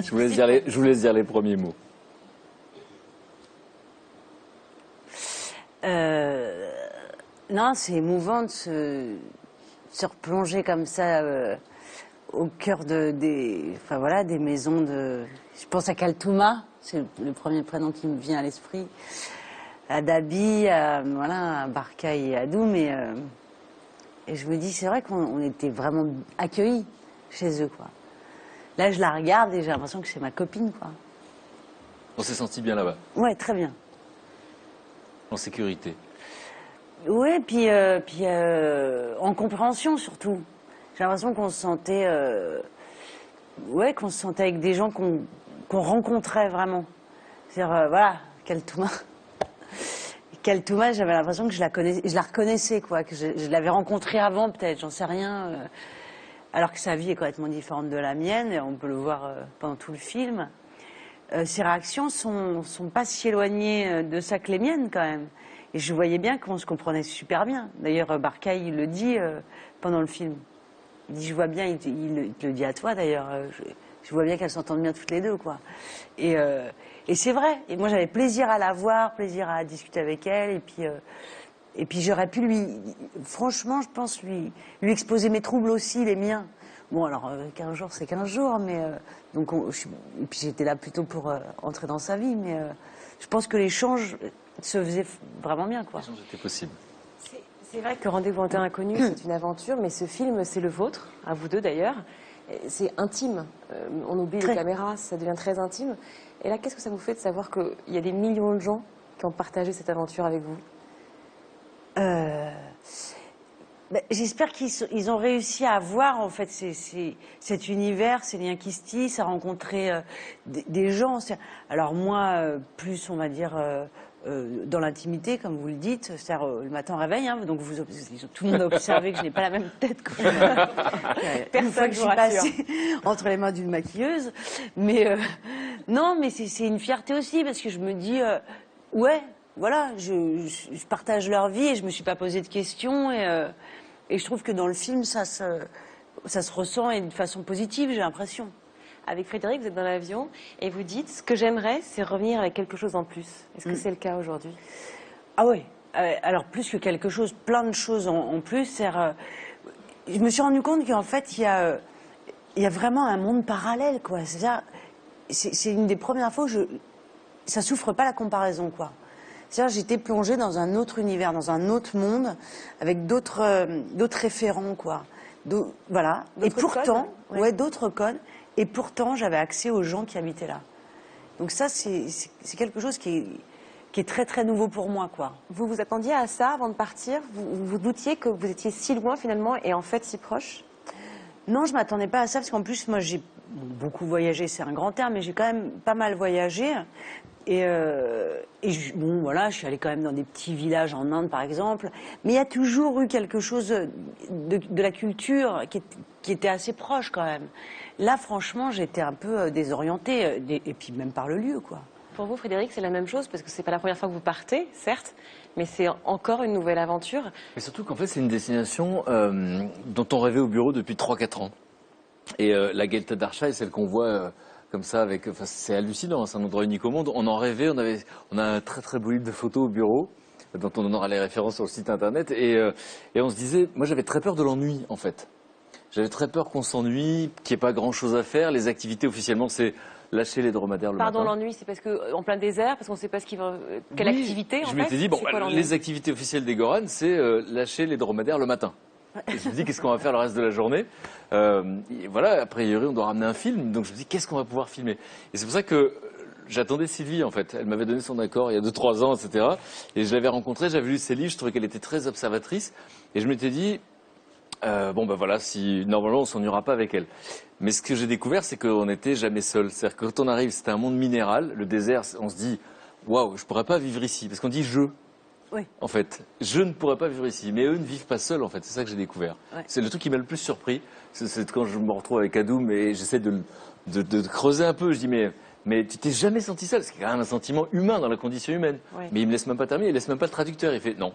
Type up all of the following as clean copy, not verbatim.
Je vous laisse dire les premiers mots. Non, c'est émouvant de se replonger comme ça au cœur enfin, voilà, des maisons de... Je pense à Kaltouma, c'est le premier prénom qui me vient à l'esprit. À Dabi, voilà, à Barcaï et à Doum. Et je me dis, c'est vrai qu'on était vraiment accueillis chez eux, quoi. Là, je la regarde et j'ai l'impression que c'est ma copine, quoi. On s'est senti bien là-bas? Ouais, très bien. En sécurité? Oui, puis en compréhension surtout. J'ai l'impression qu'on se sentait, qu'on se sentait avec des gens qu'on rencontrait vraiment. C'est-à-dire, voilà, Kaltouma. Kaltouma, j'avais l'impression que je la reconnaissais, quoi, que je l'avais rencontrée avant, peut-être, j'en sais rien. Alors que sa vie est complètement différente de la mienne, et on peut le voir pendant tout le film. Ses réactions sont pas si éloignées de ça que les miennes, quand même. Et je voyais bien qu'on se comprenait super bien. D'ailleurs, Barcaï, il le dit pendant le film. Il dit, je vois bien, il te le dit à toi, d'ailleurs, je vois bien qu'elles s'entendent bien toutes les deux, quoi. Et c'est vrai. Et moi, j'avais plaisir à la voir, plaisir à discuter avec elle. Et puis j'aurais pu franchement, je pense, lui exposer mes troubles aussi, les miens. Bon, alors, 15 jours, c'est 15 jours, mais... et puis j'étais là plutôt pour entrer dans sa vie, mais je pense que l'échange se faisait vraiment bien, quoi. L'échange était possible. C'est vrai que Rendez-vous en terre inconnue, c'est une aventure, mais ce film, c'est le vôtre, à vous deux d'ailleurs. C'est intime. On oublie les caméras, ça devient très intime. Et là, qu'est-ce que ça vous fait de savoir qu'il y a des millions de gens qui ont partagé cette aventure avec vous? J'espère qu'ils ont réussi à voir, en fait, cet univers, ces liens qui se tissent, à rencontrer des gens. Alors moi, plus, on va dire, dans l'intimité, comme vous le dites, c'est-à-dire le matin au réveil, hein, donc tout le monde a observé que je n'ai pas la même tête que une fois que je suis passée entre les mains d'une maquilleuse. Mais non, mais c'est une fierté aussi, parce que je me dis, ouais, voilà, je partage leur vie et je me suis pas posé de questions et je trouve que dans le film ça se ressent et de façon positive, j'ai l'impression. Avec Frédéric, vous êtes dans l'avion et vous dites, ce que j'aimerais, c'est revenir avec quelque chose en plus. Est-ce que c'est le cas aujourd'hui? Ah oui, alors plus que quelque chose, plein de choses en plus. Je me suis rendu compte qu'en fait il y a vraiment un monde parallèle, quoi. C'est-à-dire, c'est une des premières fois où ça souffre pas la comparaison, quoi. C'est-à-dire, j'étais plongée dans un autre univers, dans un autre monde, avec d'autres référents, quoi. Voilà. Et pourtant, ouais, d'autres codes. Et pourtant, j'avais accès aux gens qui habitaient là. Donc ça, c'est quelque chose qui est très, très nouveau pour moi, quoi. Vous vous attendiez à ça avant de partir? Vous doutiez que vous étiez si loin, finalement, et en fait si proche? Non, je m'attendais pas à ça, parce qu'en plus, moi, j'ai beaucoup voyagé, c'est un grand terme, mais j'ai quand même pas mal voyagé. Bon, voilà, je suis allée quand même dans des petits villages en Inde, par exemple. Mais il y a toujours eu quelque chose de la culture qui était assez proche, quand même. Là, franchement, j'étais un peu désorientée, et puis même par le lieu, quoi. Pour vous, Frédéric, c'est la même chose, parce que c'est pas la première fois que vous partez, certes, mais c'est encore une nouvelle aventure. Mais surtout qu'en fait, c'est une destination dont on rêvait au bureau depuis 3-4 ans. Et la Gelta d'Archa est celle qu'on voit... comme ça, enfin, c'est hallucinant, c'est un endroit unique au monde. On en rêvait, on a un très très beau livre de photos au bureau, dont on aura les références sur le site internet. Et on se disait, moi j'avais très peur de l'ennui en fait. J'avais très peur qu'on s'ennuie, qu'il n'y ait pas grand chose à faire. Les activités officiellement, c'est lâcher les dromadaires le matin. Pardon, l'ennui, c'est parce qu'en plein désert, parce qu'on ne sait pas quelle activité en fait. Je m'étais dit, bon, les activités officielles des Goran, c'est lâcher les dromadaires le matin. Et je me dis, qu'est-ce qu'on va faire le reste de la journée? Voilà, a priori, on doit ramener un film. Donc je me dis, qu'est-ce qu'on va pouvoir filmer? Et c'est pour ça que j'attendais Sylvie, en fait. Elle m'avait donné son accord il y a 2-3 ans, etc. Et je l'avais rencontrée, j'avais lu ses livres, je trouvais qu'elle était très observatrice. Et je m'étais dit, bon, ben voilà, normalement, on s'ennuiera pas avec elle. Mais ce que j'ai découvert, c'est qu'on n'était jamais seul. C'est-à-dire que quand on arrive, c'était un monde minéral. Le désert, on se dit, waouh, je pourrais pas vivre ici. Parce qu'on dit je. Oui. En fait, je ne pourrais pas vivre ici, mais eux ne vivent pas seuls, en fait. C'est ça que j'ai découvert. Ouais. C'est le truc qui m'a le plus surpris. C'est quand je me retrouve avec Adoum et j'essaie de creuser un peu. Je dis, mais tu t'es jamais senti seul? C'est quand même un sentiment humain dans la condition humaine. Oui. Mais il me laisse même pas terminer, il laisse même pas le traducteur. Il fait non.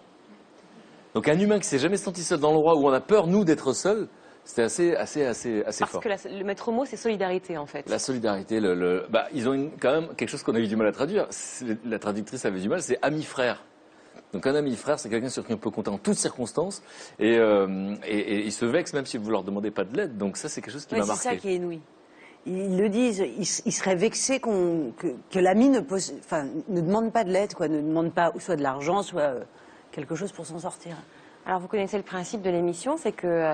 Donc un humain qui s'est jamais senti seul dans l'endroit où on a peur, nous, d'être seul, C'était assez Parce fort. que le maître mot, c'est solidarité, en fait. La solidarité, ils ont quand même quelque chose qu'on a eu du mal à traduire. La traductrice avait du mal, c'est ami-frère. Donc un ami-frère, c'est quelqu'un sur qui on peut compter en toutes circonstances et ils se vexent même si vous leur demandez pas de l'aide. Donc ça, c'est quelque chose qui m'a marqué. C'est ça qui est inouï. Ils le disent, ils seraient vexés que l'ami ne demande pas de l'aide, quoi, ne demande pas soit de l'argent, soit quelque chose pour s'en sortir. Alors vous connaissez le principe de l'émission, c'est que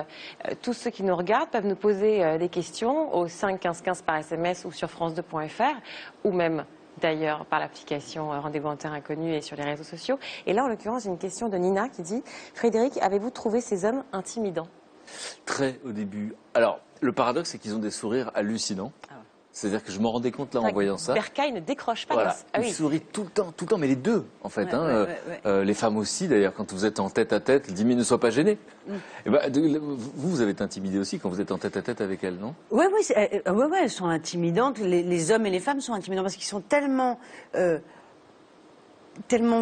tous ceux qui nous regardent peuvent nous poser des questions au 5 15 15 par SMS ou sur france2.fr ou même d'ailleurs par l'application Rendez-vous en terre inconnue et sur les réseaux sociaux. Et là en l'occurrence j'ai une question de Nina qui dit « Frédéric, avez-vous trouvé ces hommes intimidants ?» Très au début. Alors le paradoxe c'est qu'ils ont des sourires hallucinants. Ah ouais. C'est-à-dire que je me rendais compte là en voyant ça. Bercaille ne décroche pas. Voilà. Ah oui. Ils sourient tout le temps, mais les deux, en fait. Ouais. Les femmes aussi, d'ailleurs, quand vous êtes en tête à tête, elles disent mais ne sois pas gêné. Et vous avez été intimidé aussi quand vous êtes en tête à tête avec elles, non? Ouais, elles sont intimidantes. Les hommes et les femmes sont intimidants parce qu'ils sont tellement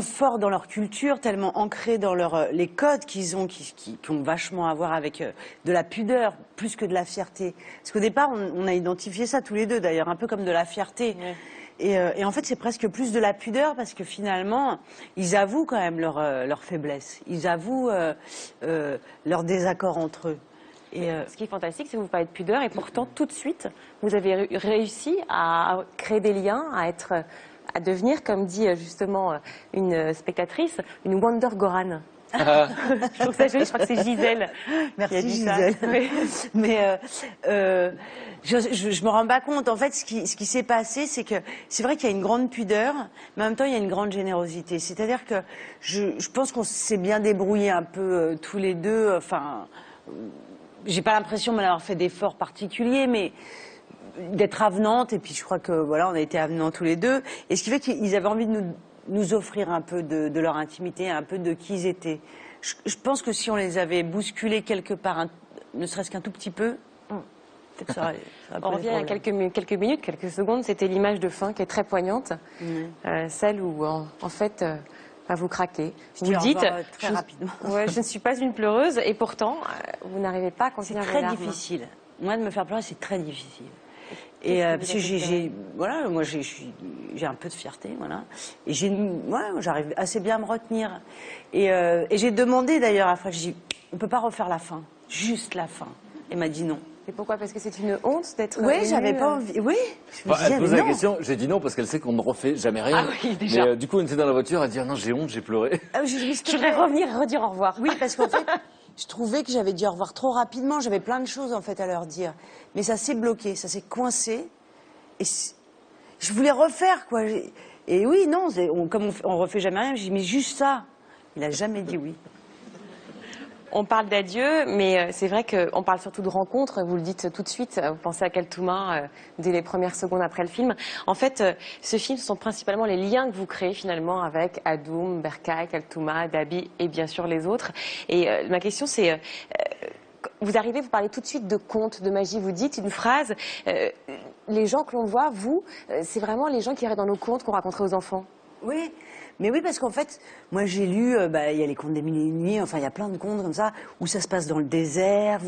forts dans leur culture, tellement ancrés dans les codes qu'ils ont, qui ont vachement à voir avec de la pudeur, plus que de la fierté. Parce qu'au départ, on a identifié ça tous les deux, d'ailleurs, un peu comme de la fierté. Ouais. Et en fait, c'est presque plus de la pudeur parce que finalement, ils avouent quand même leur faiblesse. Ils avouent leur désaccord entre eux. Ce qui est fantastique, c'est que vous parlez de pudeur et pourtant, tout de suite, vous avez réussi à créer des liens, à devenir, comme dit justement une spectatrice, une Wonder Goran. Je trouve ça joli, je crois que c'est Gisèle. Merci Gisèle. Oui. Mais je me rends pas compte. En fait, ce qui s'est passé, c'est que c'est vrai qu'il y a une grande pudeur, mais en même temps, il y a une grande générosité. C'est-à-dire que je pense qu'on s'est bien débrouillé un peu tous les deux. Enfin, j'ai pas l'impression d'avoir fait d'efforts particuliers, mais d'être avenante, et puis je crois que voilà, on a été avenants tous les deux, et ce qui fait qu'ils avaient envie de nous offrir un peu de leur intimité, un peu de qui ils étaient. Je pense que si on les avait bousculés quelque part, ne serait-ce qu'un tout petit peu, peut-être ça aurait on revient à quelques minutes, quelques secondes, c'était l'image de fin qui est très poignante, celle où en fait vous craquez. Vous dites très rapidement. Ouais, je ne suis pas une pleureuse, et pourtant vous n'arrivez pas à contenir les larmes. C'est très difficile. Moi, de me faire pleurer, c'est très difficile. Et parce que j'ai un peu de fierté, voilà. Et j'arrive assez bien à me retenir. Et j'ai demandé d'ailleurs à Fred, j'ai dit, on peut pas refaire la fin, juste la fin. Elle m'a dit non. Et pourquoi? Parce que c'est une honte d'être. Oui, j'avais pas envie. Oui. Elle posait la question, j'ai dit non parce qu'elle sait qu'on ne refait jamais rien. Ah oui, déjà. Mais du coup, on était dans la voiture à dire non, j'ai honte, j'ai pleuré. Je voudrais revenir et redire au revoir. Oui, parce qu'en fait, je trouvais que j'avais dit au revoir trop rapidement. J'avais plein de choses en fait à leur dire, mais ça s'est bloqué, ça s'est coincé. Et je voulais refaire quoi. Et oui, non, comme on refait jamais rien, j'ai dit mais juste ça. Il a jamais dit oui. On parle d'adieu, mais c'est vrai qu'on parle surtout de rencontres. Vous le dites tout de suite, vous pensez à Kaltouma dès les premières secondes après le film. En fait, ce film, ce sont principalement les liens que vous créez finalement avec Adoum, Bercaille, Kaltouma, Dabi et bien sûr les autres. Et ma question c'est, vous arrivez, vous parlez tout de suite de contes, de magie, vous dites une phrase, les gens que l'on voit, vous, c'est vraiment les gens qui iraient dans nos contes qu'on raconterait aux enfants. Oui. Mais oui, parce qu'en fait, moi j'ai lu, il y a les contes des mille et une nuits, enfin il y a plein de contes comme ça, où ça se passe dans le désert,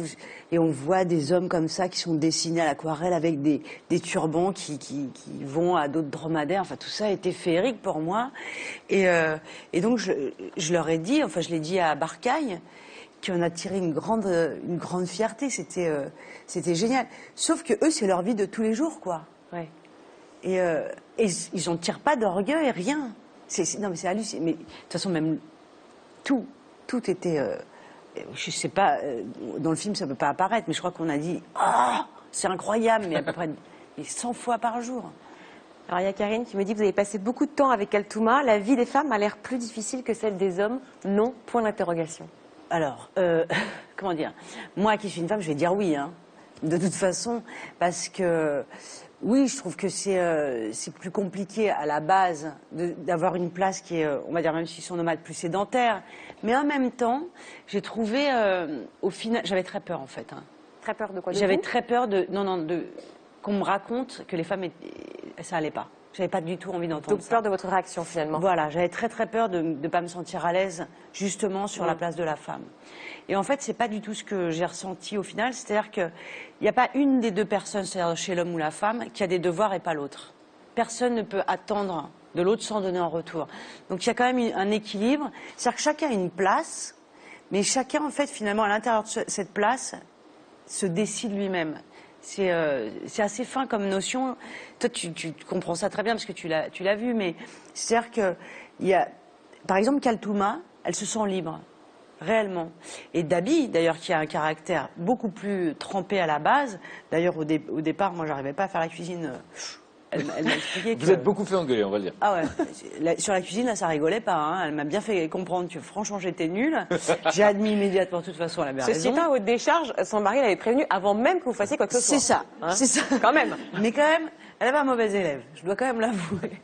et on voit des hommes comme ça qui sont dessinés à l'aquarelle avec des turbans qui vont à d'autres dromadaires, enfin tout ça était féerique pour moi. Et donc je leur ai dit, enfin je l'ai dit à Bercaille, qu'on a tiré une grande fierté, c'était génial. Sauf que eux, c'est leur vie de tous les jours, quoi. Ouais. Et ils n'en tirent pas d'orgueil, rien. Non mais c'est hallucinant. Mais de toute façon même tout était. Je sais pas. Dans le film ça peut pas apparaître, mais je crois qu'on a dit c'est incroyable, mais à peu près 100 fois par jour. Alors il y a Karine qui me dit que vous avez passé beaucoup de temps avec Kaltouma. La vie des femmes a l'air plus difficile que celle des hommes. Non, point d'interrogation. Alors comment dire, moi qui suis une femme, je vais dire oui, hein, de toute façon, parce que. Oui, je trouve que c'est plus compliqué à la base d'avoir une place qui est, on va dire, même s'ils sont nomades, plus sédentaires. Mais en même temps, j'ai trouvé, au final, j'avais très peur en fait. Hein. Très peur de quoi? J'avais très peur qu'on me raconte que les femmes, ça allait pas. J'avais pas du tout envie d'entendre Donc ça. peur de votre réaction finalement. Voilà, j'avais très très peur de ne pas me sentir à l'aise justement sur la place de la femme. Et en fait, c'est pas du tout ce que j'ai ressenti au final. C'est-à-dire qu'il n'y a pas une des deux personnes, c'est-à-dire chez l'homme ou la femme, qui a des devoirs et pas l'autre. Personne ne peut attendre de l'autre sans donner en retour. Donc il y a quand même un équilibre. C'est-à-dire que chacun a une place, mais chacun en fait finalement à l'intérieur de cette place se décide lui-même. C'est assez fin comme notion. Toi, tu comprends ça très bien parce que tu l'as vu, mais c'est-à-dire que il y a, par exemple, Kaltouma, elle se sent libre, réellement. Et Dabi, d'ailleurs, qui a un caractère beaucoup plus trempé à la base. D'ailleurs, au départ, moi, j'arrivais pas à faire la cuisine. Elle m'a expliqué que... Vous êtes beaucoup fait engueuler, on va le dire. Ah ouais, sur la cuisine, là, ça rigolait pas. Hein. Elle m'a bien fait comprendre que franchement, j'étais nulle. J'ai admis immédiatement, de toute façon, elle avait raison. Ceci étant, à votre décharge, son mari l'avait prévenu avant même que vous fassiez quoi que ce soit. C'est ça, Hein, c'est ça. Quand même. Mais quand même, elle avait un mauvais élève, je dois quand même l'avouer.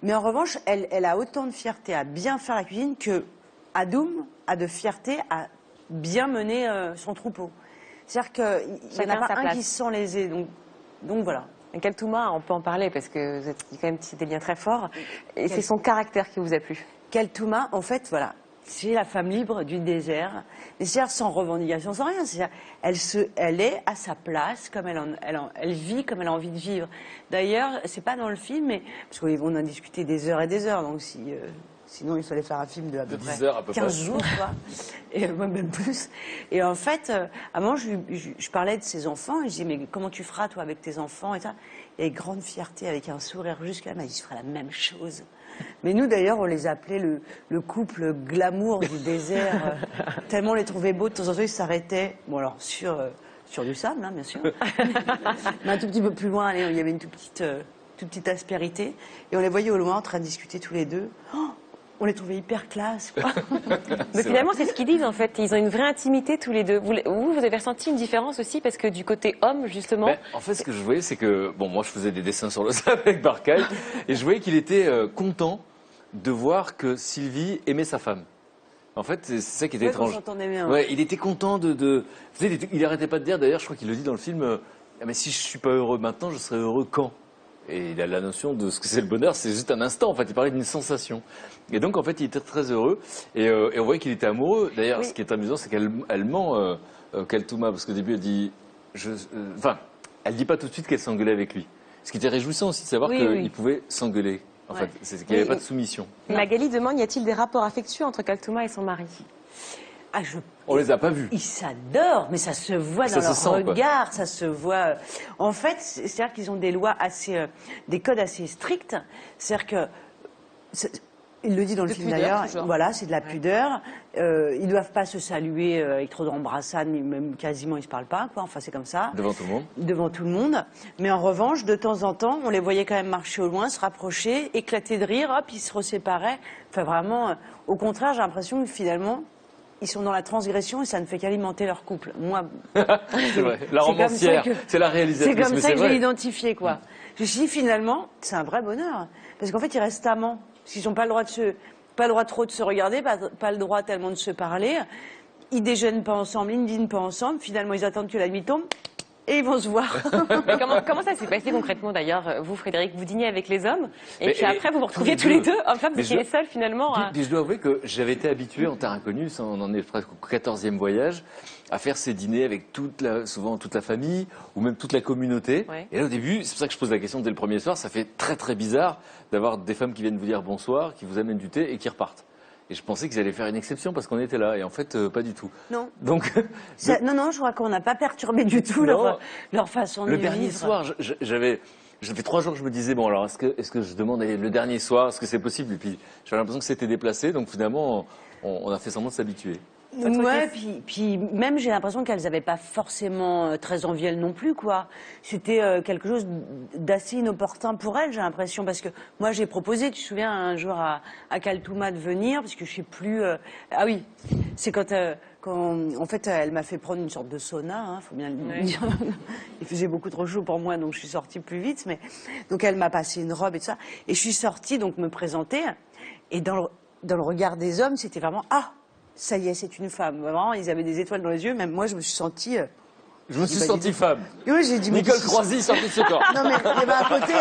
Mais en revanche, elle a autant de fierté à bien faire la cuisine que Adoum a de fierté à bien mener son troupeau. C'est-à-dire qu'il n'y en a pas un qui se sent lésé. Donc voilà. Kaltouma, on peut en parler parce que vous êtes quand même tissé des liens très forts. Et c'est son caractère qui vous a plu. Kaltouma, en fait, voilà, c'est la femme libre du désert. Mais c'est-à-dire sans revendication, sans rien. C'est-à-dire, elle est à sa place, comme elle vit comme elle a envie de vivre. D'ailleurs, c'est pas dans le film, mais parce qu'on a discuté des heures et des heures. Donc sinon, il fallait faire un film de à peu près 10 heures, à peu 15 près. jours, quoi. Et moi, même plus. Et en fait, à un moment, je parlais de ses enfants, et je disais, mais comment tu feras, toi, avec tes enfants, et ça. Et avec grande fierté, avec un sourire jusqu'à là, elle m'a dit, je ferai la même chose. Mais nous, d'ailleurs, on les appelait le couple glamour du désert, tellement on les trouvait beaux, de temps en temps, ils s'arrêtaient. Bon, alors, sur du sable, hein, bien sûr. Mais un tout petit peu plus loin, allez, il y avait une toute petite aspérité. Et on les voyait au loin en train de discuter tous les deux. Oh, on les trouvait hyper classe, quoi. Mais finalement, c'est ce qu'ils disent en fait. Ils ont une vraie intimité tous les deux. Vous avez ressenti une différence aussi parce que du côté homme, justement. Ben, en fait, ce que je voyais, c'est que bon, moi, je faisais des dessins sur le sable avec Barcaï, et je voyais qu'il était content de voir que Sylvie aimait sa femme. En fait, c'est ça qui était étrange. On s'entendait bien. Ouais, il était content de... Vous savez, il arrêtait pas de dire. D'ailleurs, je crois qu'il le dit dans le film. Ah, mais si je suis pas heureux maintenant, je serai heureux quand? Et il a la notion de ce que c'est le bonheur, c'est juste un instant. En fait, il parlait d'une sensation. Et donc, en fait, il était très heureux. Et on voyait qu'il était amoureux. D'ailleurs, ce qui est amusant, c'est qu'elle ment, Kaltouma, parce qu'au début, elle dit... Enfin, elle dit pas tout de suite qu'elle s'engueulait avec lui. Ce qui était réjouissant aussi de savoir qu'il pouvait s'engueuler. En fait, c'est qu'il n'y avait pas de soumission. Magali demande, y a-t-il des rapports affectueux entre Kaltouma et son mari? On les a pas vus. Ils s'adorent, mais ça se voit dans leur regard, ça se voit. En fait, c'est-à-dire qu'ils ont des lois des codes assez stricts. C'est-à-dire que, il le dit dans le film d'ailleurs, voilà, c'est de la pudeur. Ils doivent pas se saluer avec trop d'embrassades, même quasiment ils se parlent pas, quoi. Enfin, c'est comme ça. Devant tout le monde. Devant tout le monde. Mais en revanche, de temps en temps, on les voyait quand même marcher au loin, se rapprocher, éclater de rire, hop, ils se reséparaient. Enfin, vraiment, au contraire, j'ai l'impression que finalement, ils sont dans la transgression et ça ne fait qu'alimenter leur couple. Moi, c'est vrai. La romancière, c'est la réalisatrice. C'est comme ça que j'ai identifié, quoi. Je me suis dit, finalement, c'est un vrai bonheur. Parce qu'en fait, ils restent amants. Parce qu'ils n'ont pas le droit trop de se regarder, pas le droit tellement de se parler. Ils déjeunent pas ensemble, ils ne dînent pas ensemble. Finalement, ils attendent que la nuit tombe et ils vont se voir. Mais comment ça s'est passé concrètement d'ailleurs? Vous, Frédéric, vous dîniez avec les hommes et puis après vous vous retrouviez tous les deux, hommes-femmes, vous étiez les seuls finalement. Puis je dois avouer que j'avais été habitué en terre inconnue, on en est presque au 14e voyage, à faire ces dîners avec souvent toute la famille ou même toute la communauté. Ouais. Et là au début, c'est pour ça que je pose la question dès le premier soir, ça fait très très bizarre d'avoir des femmes qui viennent vous dire bonsoir, qui vous amènent du thé et qui repartent. Et je pensais qu'ils allaient faire une exception parce qu'on était là. Et en fait, pas du tout. Non. Donc, non, je crois qu'on n'a pas perturbé du tout leur façon de vivre. Le dernier soir, j'avais 3 jours que je me disais, bon, alors, est-ce que je demande le dernier soir, est-ce que c'est possible? Et puis, j'avais l'impression que c'était déplacé. Donc, finalement, on a fait semblant de s'habituer. Ouais, puis même j'ai l'impression qu'elles n'avaient pas forcément très envie elles non plus, quoi. C'était quelque chose d'assez inopportun pour elles, j'ai l'impression, parce que moi j'ai proposé, tu te souviens, un jour à Kaltouma de venir, parce que je sais plus. Ah oui, c'est quand en fait elle m'a fait prendre une sorte de sauna, hein, faut bien le dire. Il faisait beaucoup trop chaud pour moi, donc je suis sortie plus vite. Mais donc elle m'a passé une robe et tout ça, et je suis sortie donc me présenter, et dans le regard des hommes, c'était vraiment ça y est, c'est une femme. Vraiment, ils avaient des étoiles dans les yeux. Même moi, je me suis sentie... je me suis sentie femme. Oui, j'ai dit... Nicole Croisy sortie de ce corps. Non, mais il y avait un côté...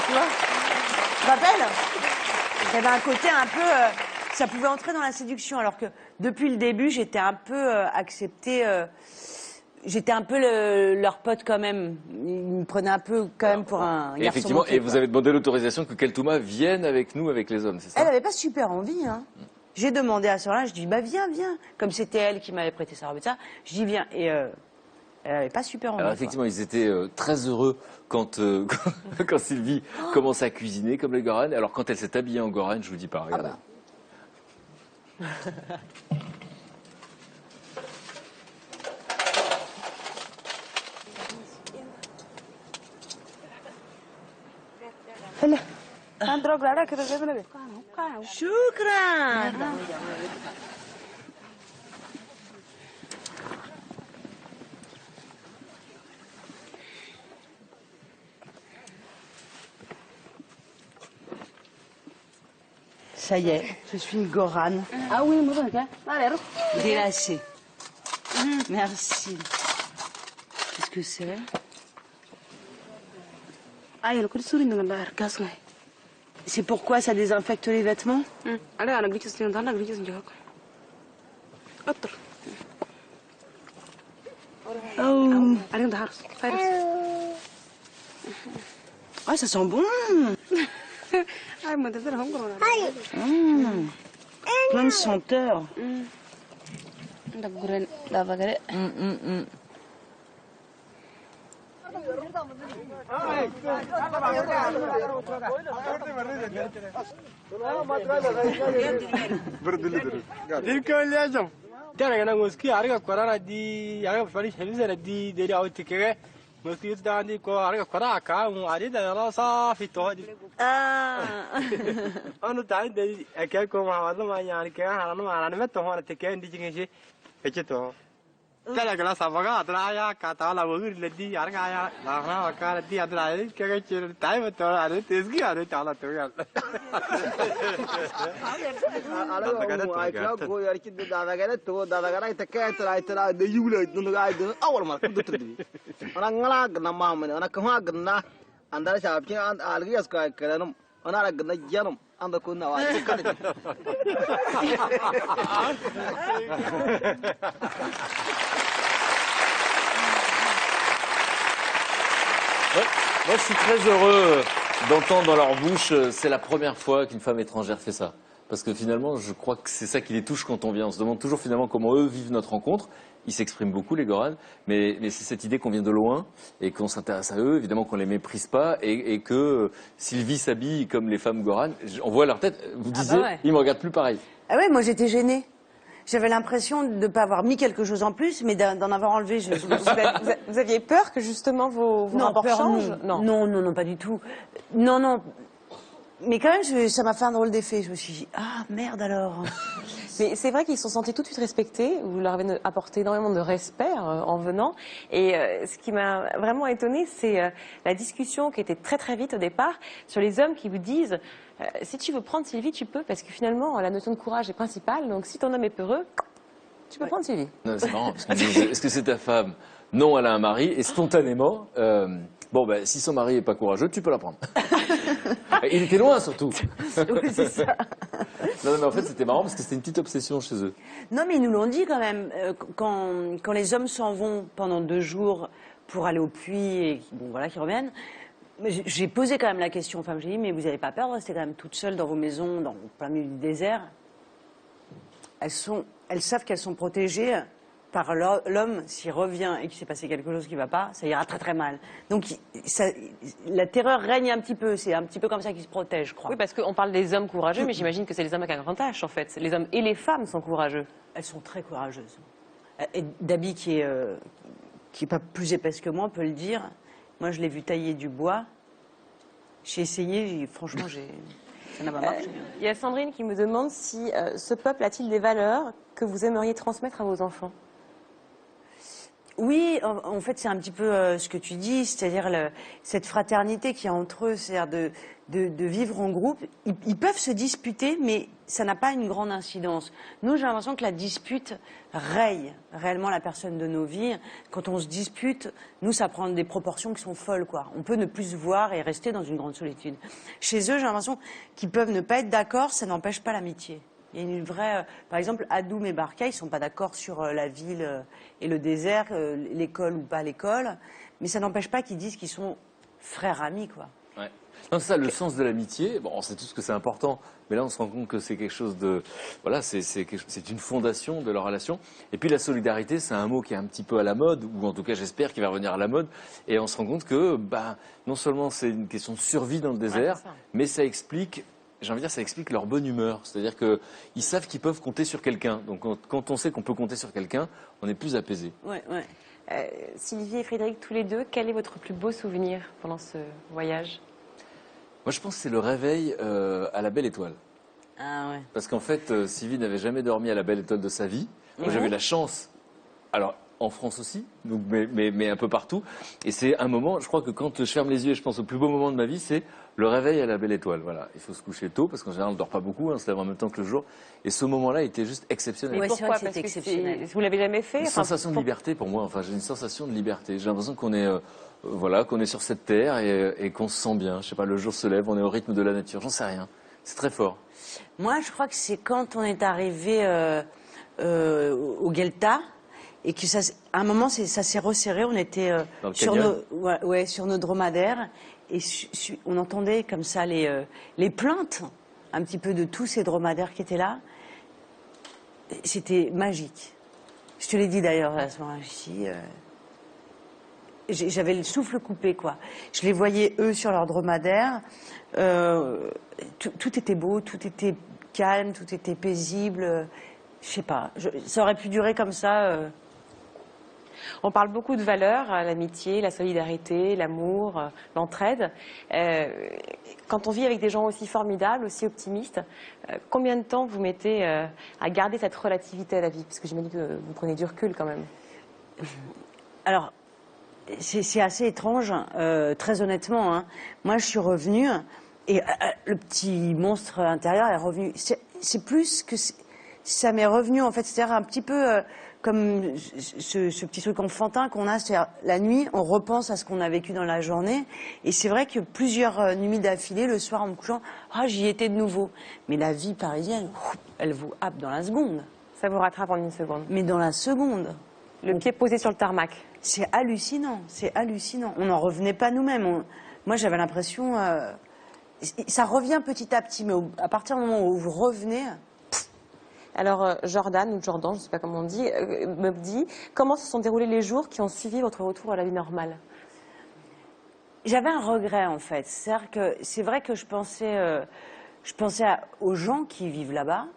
Tu vois? Tu te rappelles? Il y avait un côté un peu... ça pouvait entrer dans la séduction, alors que depuis le début, j'étais un peu acceptée... j'étais un peu leur pote quand même. Ils me prenaient un peu quand même pour un Et garçon effectivement, manqué, et vous quoi. avez demandé l'autorisation que Keltouma vienne avec nous, avec les hommes, c'est ça? Elle avait pas super envie, hein. J'ai demandé à ce moment-là, je dis, bah viens. Comme c'était elle qui m'avait prêté sa robe et ça, je dis viens. Et elle avait pas super envie. Alors quoi. effectivement, ils étaient très heureux quand, quand Sylvie commence à cuisiner comme les Goran. Alors quand elle s'est habillée en Goran, je vous dis pas, regardez. Shukran. Ça y est, je suis une Goran. Ah oui, moi, Délacée. Merci. Qu'est-ce que c'est? C'est pourquoi ça désinfecte les vêtements? Oh. Ah, ça sent bon. Plein de senteurs. Moi, je suis très heureux d'entendre dans leur bouche, c'est la première fois qu'une femme étrangère fait ça. Parce que finalement, je crois que c'est ça qui les touche quand on vient. On se demande toujours finalement comment eux vivent notre rencontre. Ils s'expriment beaucoup, les Goran, mais c'est cette idée qu'on vient de loin et qu'on s'intéresse à eux, évidemment qu'on les méprise pas et que Sylvie s'habille comme les femmes Goran. On voit leur tête, vous disiez, ouais. ils me regardent plus pareil. Ah ouais, moi j'étais gênée. J'avais l'impression de ne pas avoir mis quelque chose en plus, mais d'en avoir enlevé. Vous aviez peur que justement vos rapports peur, changent? non, pas du tout. Non. Mais quand même, ça m'a fait un drôle d'effet. Je me suis dit, ah merde alors. Mais c'est vrai qu'ils se sont sentis tout de suite respectés. Vous leur avez apporté énormément de respect en venant. Et ce qui m'a vraiment étonnée, c'est la discussion qui était très très vite au départ sur les hommes qui vous disent si tu veux prendre Sylvie, tu peux, parce que finalement la notion de courage est principale. Donc si ton homme est peureux, tu peux prendre Sylvie. Non, c'est marrant, parce qu'on dit, est-ce que c'est ta femme? Non, elle a un mari, et spontanément, bon, ben, si son mari est pas courageux, tu peux la prendre. Il était loin, surtout. Oui, c'est ça. Non, mais en fait, c'était marrant parce que c'était une petite obsession chez eux. Non, mais ils nous l'ont dit quand même. Quand les hommes s'en vont pendant 2 jours pour aller au puits et qu'ils reviennent, j'ai posé quand même la question aux femmes. J'ai dit, mais vous n'avez pas peur de rester quand même toutes seules dans vos maisons, dans plein milieu du désert? Elles savent qu'elles sont protégées par l'homme. S'il revient et qu'il s'est passé quelque chose qui ne va pas, ça ira très très mal. Donc la terreur règne un petit peu. C'est un petit peu comme ça qu'ils se protègent, je crois. Oui, parce qu'on parle des hommes courageux, mais j'imagine que c'est les hommes avec un grand H, en fait. Les hommes et les femmes sont courageux. Elles sont très courageuses. Et Dabi, qui est pas plus épaisse que moi, peut le dire. Moi, je l'ai vu tailler du bois. J'ai essayé, franchement, ça n'a pas marché. Il y a Sandrine qui me demande si ce peuple a-t-il des valeurs que vous aimeriez transmettre à vos enfants? Oui, en fait, c'est un petit peu ce que tu dis, c'est-à-dire cette fraternité qu'il y a entre eux, c'est-à-dire de vivre en groupe. Ils peuvent se disputer, mais ça n'a pas une grande incidence. Nous, j'ai l'impression que la dispute raye réellement la personne de nos vies. Quand on se dispute, nous, ça prend des proportions qui sont folles, quoi. On peut ne plus se voir et rester dans une grande solitude. Chez eux, j'ai l'impression qu'ils peuvent ne pas être d'accord, ça n'empêche pas l'amitié. Il y a une vraie... par exemple, Adoum et Barka, ils ne sont pas d'accord sur la ville et le désert, l'école ou pas l'école, mais ça n'empêche pas qu'ils disent qu'ils sont frères amis, quoi. Ouais. Non, c'est ça, le sens de l'amitié. Bon, on sait tous que c'est important, mais là, on se rend compte que c'est quelque chose de... Voilà, c'est une fondation de leur relation. Et puis, la solidarité, c'est un mot qui est un petit peu à la mode, ou en tout cas, j'espère qu'il va revenir à la mode. Et on se rend compte que, non seulement c'est une question de survie dans le désert, mais ça explique... J'ai envie de dire, ça explique leur bonne humeur. C'est-à-dire qu'ils savent qu'ils peuvent compter sur quelqu'un. Donc, quand on sait qu'on peut compter sur quelqu'un, on est plus apaisé. Ouais, ouais. Sylvie et Frédéric, tous les deux, quel est votre plus beau souvenir pendant ce voyage? Moi, je pense que c'est le réveil à la Belle Étoile. Ah ouais. Parce qu'en fait, Sylvie n'avait jamais dormi à la Belle Étoile de sa vie. Moi, j'avais la chance. Alors, en France aussi, donc, mais un peu partout. Et c'est un moment, je crois que quand je ferme les yeux et je pense au plus beau moment de ma vie, c'est le réveil à la Belle Étoile. Voilà, il faut se coucher tôt parce qu'en général on ne dort pas beaucoup, on se lève en même temps que le jour. Et ce moment-là était juste exceptionnel. Ouais, Pourquoi? c'est vrai que Parce c'était exceptionnel. vous l'avez jamais fait? Une sensation de liberté pour moi. Enfin, j'ai une sensation de liberté. J'ai l'impression qu'on est, voilà, qu'on est sur cette terre et qu'on se sent bien. Je sais pas, le jour se lève, on est au rythme de la nature. J'en sais rien. C'est très fort. Moi, je crois que c'est quand on est arrivé au Guelta et que ça, à un moment, ça s'est resserré. On était sur sur nos dromadaires et on entendait comme ça les plaintes un petit peu de tous ces dromadaires qui étaient là. C'était magique. Je te l'ai dit d'ailleurs à ce moment-ci. J'avais le souffle coupé, quoi. Je les voyais, eux, sur leur dromadaire. Tout était beau, tout était calme, tout était paisible. Je sais pas. Ça aurait pu durer comme ça. On parle beaucoup de valeurs, l'amitié, la solidarité, l'amour, l'entraide. Quand on vit avec des gens aussi formidables, aussi optimistes, combien de temps vous mettez à garder cette relativité à la vie? Parce que j'imagine que vous prenez du recul quand même. Alors, c'est assez étrange, très honnêtement, hein. Moi, je suis revenue et le petit monstre intérieur est revenu. C'est plus que ça m'est revenu, en fait. C'est-à-dire un petit peu comme ce petit truc enfantin qu'on a. C'est-à-dire, la nuit, on repense à ce qu'on a vécu dans la journée. Et c'est vrai que plusieurs nuits d'affilée, le soir, en me couchant, j'y étais de nouveau. Mais la vie parisienne, elle vous happe dans la seconde. Ça vous rattrape en une seconde. Mais dans la seconde. Le pied posé sur le tarmac. C'est hallucinant, c'est hallucinant. On n'en revenait pas nous-mêmes. Moi, j'avais l'impression... ça revient petit à petit, mais à partir du moment où vous revenez... Alors, Jordan, ou Jordan, je ne sais pas comment on dit, me dit, comment se sont déroulés les jours qui ont suivi votre retour à la vie normale? J'avais un regret, en fait. C'est-à-dire que c'est vrai que je pensais aux gens qui vivent là-bas,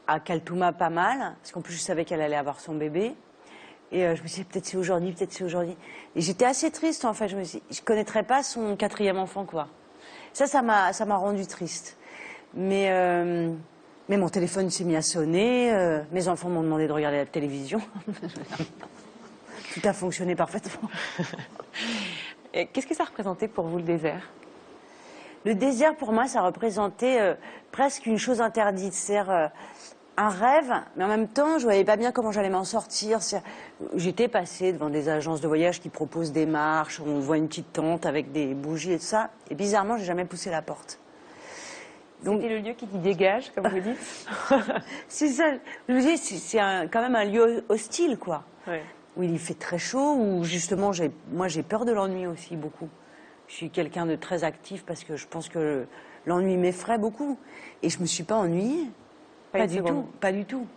à Kaltouma pas mal, parce qu'en plus je savais qu'elle allait avoir son bébé. Et je me disais, peut-être c'est aujourd'hui, peut-être c'est aujourd'hui. Et j'étais assez triste, en fait. Je me suis dit, je connaîtrais pas son 4e enfant, quoi. Ça m'a rendu triste. Mais mon téléphone s'est mis à sonner. Mes enfants m'ont demandé de regarder la télévision. Tout a fonctionné parfaitement. Qu'est-ce que ça représentait pour vous, le désert? Le désert, pour moi, ça représentait presque une chose interdite. C'est-à-dire un rêve, mais en même temps, je voyais pas bien comment j'allais m'en sortir. J'étais passée devant des agences de voyage qui proposent des marches, où on voit une petite tente avec des bougies et tout ça. Et bizarrement, j'ai jamais poussé la porte. Donc, c'était le lieu qui dit dégage, comme vous dites. C'est ça. Je vous dis, c'est quand même un lieu hostile, quoi. Ouais. Où il fait très chaud, où justement, moi, j'ai peur de l'ennui aussi, beaucoup. Je suis quelqu'un de très actif parce que je pense que l'ennui m'effraie beaucoup. Et je me suis pas ennuyée. Pas du tout, pas du tout.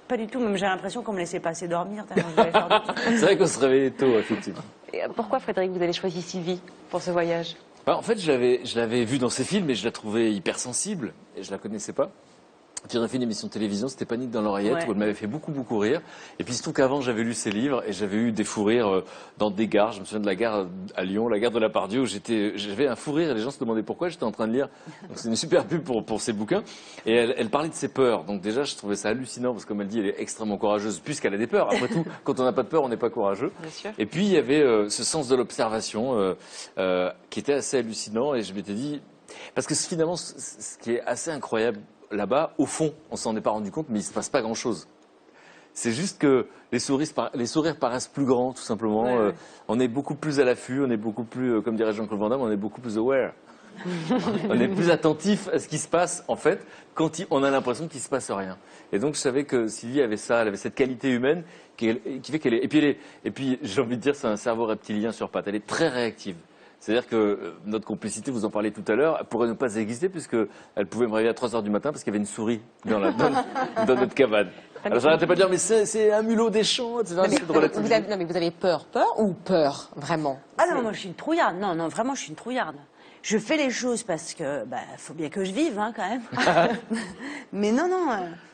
Pas du tout, même j'ai l'impression qu'on me laissait pas assez dormir. C'est vrai qu'on se réveillait tôt, effectivement. Et pourquoi, Frédéric, vous avez choisi Sylvie pour ce voyage? En fait, je l'avais vue dans ses films et je la trouvais hypersensible et je la connaissais pas. J'avais fait une émission de télévision, c'était Panique dans l'oreillette, où elle m'avait fait beaucoup rire. Et puis, il se trouve qu'avant, j'avais lu ses livres et j'avais eu des fous rires dans des gares. Je me souviens de la gare à Lyon, la gare de la Pardieu, où j'avais un fou rire et les gens se demandaient pourquoi j'étais en train de lire. Donc, c'est une super pub pour ses bouquins. Et elle parlait de ses peurs. Donc, déjà, je trouvais ça hallucinant parce que, comme elle dit, elle est extrêmement courageuse puisqu'elle a des peurs. Après tout, quand on n'a pas de peur, on n'est pas courageux. Bien sûr. Et puis, il y avait ce sens de l'observation qui était assez hallucinant. Et je m'étais dit, parce que finalement, ce qui est assez incroyable, là-bas, au fond, on s'en est pas rendu compte, mais il se passe pas grand-chose. C'est juste que les sourires paraissent plus grands, tout simplement. Ouais. On est beaucoup plus à l'affût, on est beaucoup plus, comme dirait Jean-Claude Van Damme, on est beaucoup plus aware. On est plus attentif à ce qui se passe, en fait, quand on a l'impression qu'il se passe rien. Et donc, je savais que Sylvie avait ça, elle avait cette qualité humaine qui fait qu'elle est. Et puis, j'ai envie de dire, c'est un cerveau reptilien sur pattes. Elle est très réactive. C'est-à-dire que notre complicité, vous en parlez tout à l'heure, elle pourrait ne pas exister puisqu'elle pouvait me réveiller à 3 heures du matin parce qu'il y avait une souris dans notre cabane. Alors j'arrêtais pas de dire, mais c'est un mulot des champs, etc. Non, mais vous avez peur ou peur, vraiment? Ah non, moi je suis une trouillarde. Non, vraiment, je suis une trouillarde. Je fais les choses parce que, faut bien que je vive, hein, quand même. Mais non,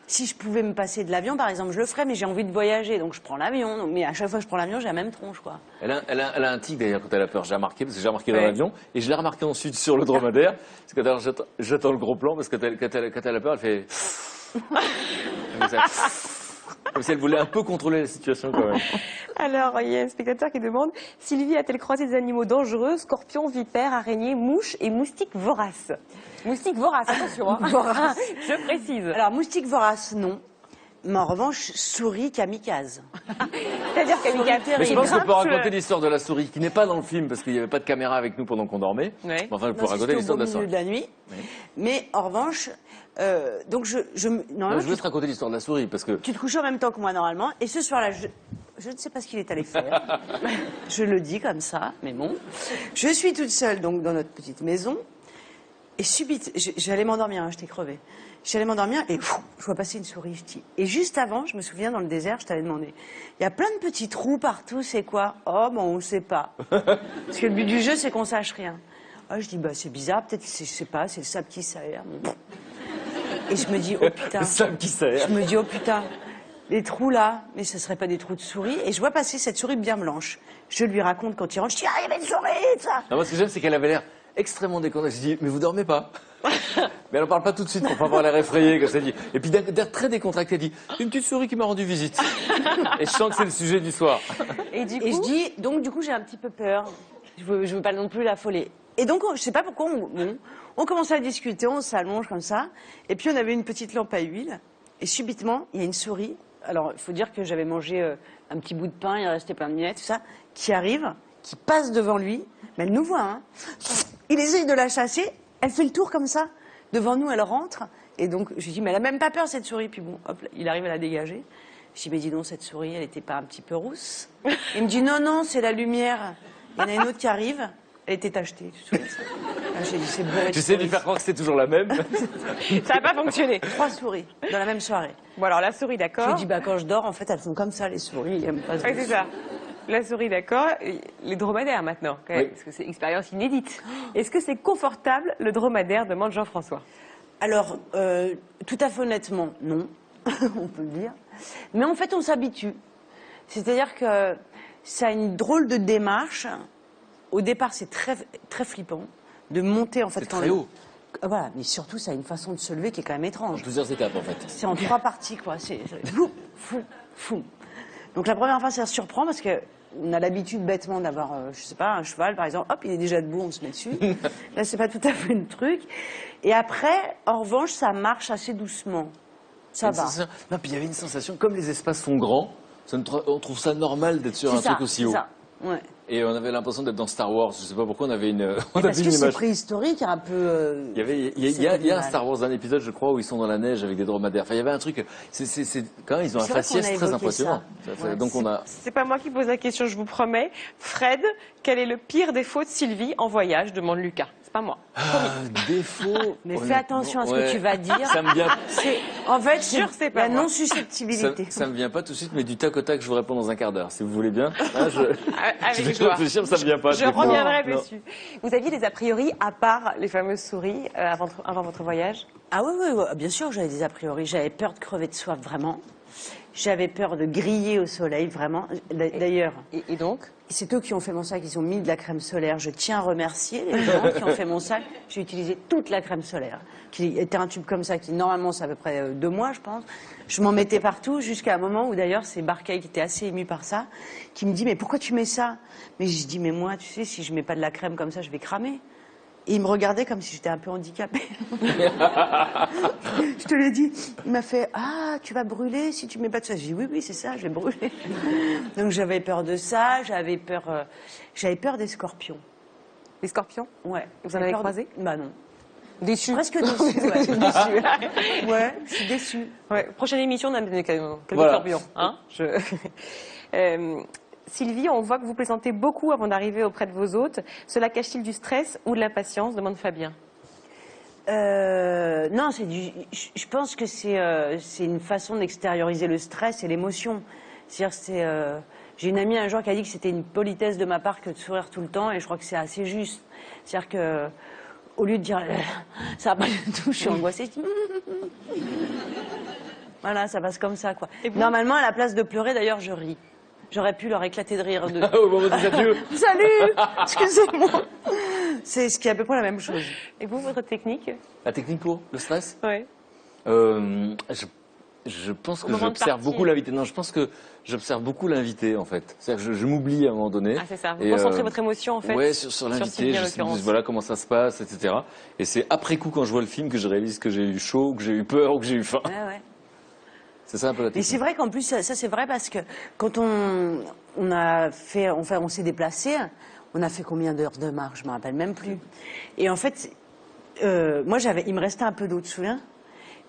si je pouvais me passer de l'avion, par exemple, je le ferais, mais j'ai envie de voyager, donc je prends l'avion. Mais à chaque fois que je prends l'avion, j'ai la même tronche, quoi. Elle a un tic d'ailleurs quand elle a peur, j'ai remarqué, parce que j'ai remarqué dans l'avion, et je l'ai remarqué ensuite sur le dromadaire, parce que d'ailleurs j'attends le gros plan, parce que quand elle a peur, elle fait... Comme si elle voulait un peu contrôler la situation quand même. Alors, il y a un spectateur qui demande: Sylvie a-t-elle croisé des animaux dangereux, scorpions, vipères, araignées, mouches et moustiques voraces? Moustiques voraces, attention, hein. Vorace. Je précise. Alors, moustique vorace, non. Mais en revanche, souris kamikaze. C'est-à-dire qu'Amika, Mais je pense qu'on peut raconter l'histoire de la souris, qui n'est pas dans le film, parce qu'il n'y avait pas de caméra avec nous pendant qu'on dormait. Ouais. Mais enfin, on peut Non, raconter l'histoire de la c'était au souris. beau milieu de la nuit. Oui. Mais en revanche, donc normalement, Je voulais te raconter l'histoire de la souris, parce que... tu te couches en même temps que moi normalement. Et ce soir-là, je ne sais pas ce qu'il est allé faire. Je le dis comme ça, mais bon. Je suis toute seule donc dans notre petite maison. Et subite, j'allais m'endormir, hein, j'étais crevée. J'allais m'endormir et je vois passer une souris. Je dis, et juste avant, je me souviens dans le désert, je t'avais demandé, il y a plein de petits trous partout, c'est quoi? Oh, bon, on ne sait pas. Parce que le but du jeu, c'est qu'on sache rien. Ah, je dis, c'est bizarre, peut-être, je sais pas, c'est le sable qui s'aère. Et je me dis, oh putain. Le sable qui s'aère. Je me dis, oh putain, les trous là, mais ce serait pas des trous de souris. Et je vois passer cette souris bien blanche. Je lui raconte quand il rentre, je dis, ah, il y avait une souris, ça. Non, moi, ce que j'aime, c'est qu'elle avait l'air extrêmement décontractée. Je dis, mais vous dormez pas? Mais elle en parle pas tout de suite pour pas avoir l'air effrayée, comme ça dit. Et puis d'air très décontractée, elle dit, une petite souris qui m'a rendu visite. Et je sens que c'est le sujet du soir. Et je dis, donc du coup, j'ai un petit peu peur. Je veux pas non plus l'affoler. Et donc, je sais pas pourquoi, on commence à discuter, on s'allonge comme ça. Et puis, on avait une petite lampe à huile. Et subitement, il y a une souris. Alors, il faut dire que j'avais mangé un petit bout de pain, il restait plein de miettes, tout ça, qui arrive, qui passe devant lui. Mais elle nous voit, hein. Il essaye de la chasser. Elle fait le tour comme ça. Devant nous, elle rentre. Et donc, je lui dis, mais elle a même pas peur, cette souris. Puis bon, hop, il arrive à la dégager. Je dis, mais dis donc, cette souris, elle était pas un petit peu rousse? Il me dit, non, c'est la lumière. Il y en a une autre qui arrive. Elle était tachetée. Tu te souviens de ça? J'ai dit, c'est bourré de J'essaie de lui souris. faire croire que c'est toujours la même. Ça n'a pas fonctionné. 3 souris dans la même soirée. Bon, alors la souris, Je d'accord. lui dis, quand je dors, en fait, elles font comme ça, les souris. Elles aiment pas se Oui, c'est ça. La souris, d'accord. Et les dromadaires, maintenant, quand même, Oui. parce que c'est une expérience inédite. Est-ce que c'est confortable, le dromadaire, demande Jean-François? Alors, tout à fait honnêtement, non. On peut le dire. Mais en fait, on s'habitue. C'est-à-dire que ça a une drôle de démarche. Au départ, c'est très, très flippant de monter, en fait. C'est très haut. Voilà, mais surtout, ça a une façon de se lever qui est quand même étrange. Plusieurs étapes, en fait. C'est en 3 parties, quoi. C'est fou, fou, fou. Donc la première fois, ça surprend parce que on a l'habitude bêtement d'avoir, je sais pas, un cheval, par exemple. Hop, il est déjà debout, on se met dessus. Là, c'est pas tout à fait le truc. Et après, en revanche, ça marche assez doucement. Ça va. Non, puis il y avait une sensation, comme les espaces sont grands, on trouve ça normal d'être sur un truc aussi haut. C'est ça. Ouais. Et on avait l'impression d'être dans Star Wars. Je sais pas pourquoi on avait une Parce que c'est image. préhistorique, un peu. Il y a un Star Wars, un épisode, je crois, où ils sont dans la neige avec des dromadaires. Enfin, il y avait un truc. Quand même, ils ont un C'est vrai faciès qu'on a très évoqué impressionnant. ça. Ouais. Donc on a. C'est pas moi qui pose la question, je vous promets. Fred, quel est le pire défaut de Sylvie en voyage, demande Lucas. C'est pas moi. Défaut. Mais fais attention à ce que tu vas dire. Ça me vient. En fait, Sûr, c'est pas la moi. non-susceptibilité. Ça me vient pas tout de suite, mais du tac au tac, je vous réponds dans un quart d'heure, si vous voulez bien. Hein, Avec je vois. réfléchir, ça ne vient pas. Je reviendrai dessus. Vous aviez des a priori, à part les fameuses souris, avant votre voyage? Ah oui, oui, oui, bien sûr, j'avais des a priori. J'avais peur de crever de soif, vraiment. J'avais peur de griller au soleil, vraiment. D'ailleurs, Et donc? c'est eux qui ont fait mon sac, ils ont mis de la crème solaire. Je tiens à remercier les gens qui ont fait mon sac. J'ai utilisé toute la crème solaire, qui était un tube comme ça, qui normalement c'est à peu près 2 mois, je pense. Je m'en mettais partout jusqu'à un moment où d'ailleurs c'est Barkay qui était assez ému par ça, qui me dit mais pourquoi tu mets ça? Mais je dis mais moi tu sais si je mets pas de la crème comme ça je vais cramer. Et il me regardait comme si j'étais un peu handicapée. Je te l'ai dit. Il m'a fait « Ah, tu vas brûler si tu mets pas de ça ?» J'ai dit « Oui, oui, c'est ça, je vais brûler. » Donc j'avais peur de ça, j'avais peur des scorpions. Les scorpions? Ouais. Vous en avez croisé? Bah non. Déçu. Presque déçu, ouais. Ouais, je suis déçue. Ouais. Prochaine émission, on a quelques Voilà. scorpions. Hein Sylvie, on voit que vous plaisantez beaucoup avant d'arriver auprès de vos hôtes. Cela cache-t-il du stress ou de la patience, demande Fabien. Non, je pense que c'est une façon d'extérioriser le stress et l'émotion. C'est-à-dire, j'ai une amie un jour qui a dit que c'était une politesse de ma part que de sourire tout le temps, et je crois que c'est assez juste. C'est-à-dire que, au lieu de dire ça va pas du tout, je suis angoissée, je dis voilà, ça passe comme ça, quoi. Normalement, à la place de pleurer, d'ailleurs, je ris. J'aurais pu leur éclater de rire. Au moment des adieux. Salut, excusez-moi. C'est ce qui est à peu près la même chose. Et vous, votre technique? La technique pour le stress? Oui. Je pense que moment de j'observe partie. beaucoup l'invité. Non, je pense que j'observe beaucoup l'invité, en fait. C'est-à-dire que je m'oublie à un moment donné. Ah, c'est ça. Vous Et, concentrez votre émotion, en fait. Ouais, sur l'invité. Sylvie, en l'occurrence. Voilà comment ça se passe, etc. Et c'est après coup, quand je vois le film, que je réalise que j'ai eu chaud, que j'ai eu peur ou que j'ai eu faim. Ouais, ouais. C'est ça un peu la Et technique. c'est vrai qu'en plus, ça c'est vrai parce que quand on s'est déplacé, on a fait combien d'heures de marche, je me rappelle même plus. Et en fait, moi il me restait un peu d'eau, tu te souviens?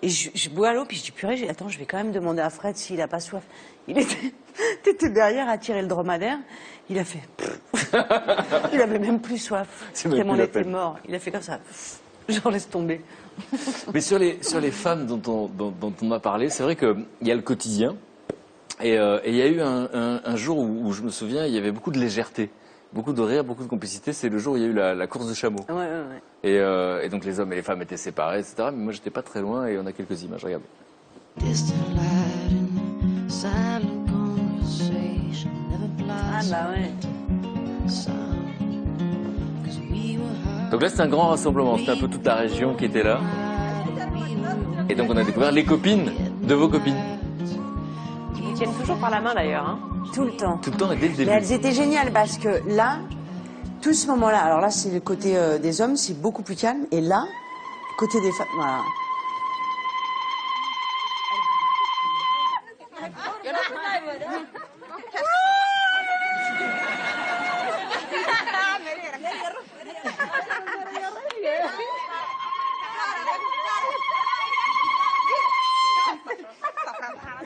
Et je bois l'eau, puis je dis purée, attends, je vais quand même demander à Fred s'il a pas soif. Il était derrière à tirer le dromadaire, il a fait il avait même plus soif. C'est même Tellement plus il la était peine. mort. Il a fait comme ça, j'en laisse tomber. Mais sur les femmes dont on a parlé, c'est vrai qu'il y a le quotidien. Et il y a eu un jour où je me souviens, il y avait beaucoup de légèreté, beaucoup de rire, beaucoup de complicité. C'est le jour où il y a eu la course de chameaux. Ouais, ouais, ouais. Et donc les hommes et les femmes étaient séparés, etc. Mais moi, j'étais pas très loin et on a quelques images. Regardez. Ah bah ouais. Donc là, c'était un grand rassemblement. C'était un peu toute la région qui était là. Et donc, on a découvert les copines de vos copines. Qui vous tiennent toujours par la main, d'ailleurs. Hein. Tout le temps. Tout le temps et dès le début. Mais elles étaient géniales parce que là, tout ce moment-là, alors là c'est le côté des hommes, c'est beaucoup plus calme, et là, côté des femmes, voilà.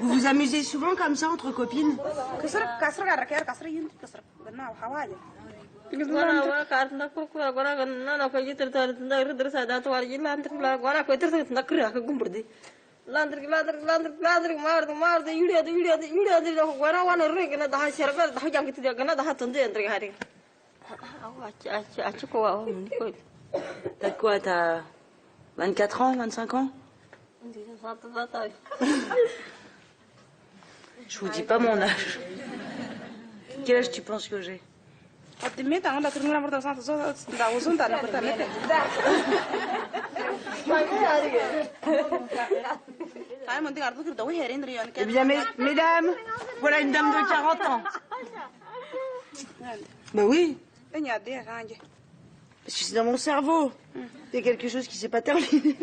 Vous vous amusez souvent comme ça entre copines? T'as quoi, t'as 24 ans, 25 ans? Je vous dis pas mon âge. Quel âge tu penses que j'ai? Eh bien, mesdames, voilà une dame de 40 ans. Ben oui, parce que c'est dans mon cerveau. Il y a quelque chose qui s'est pas terminé.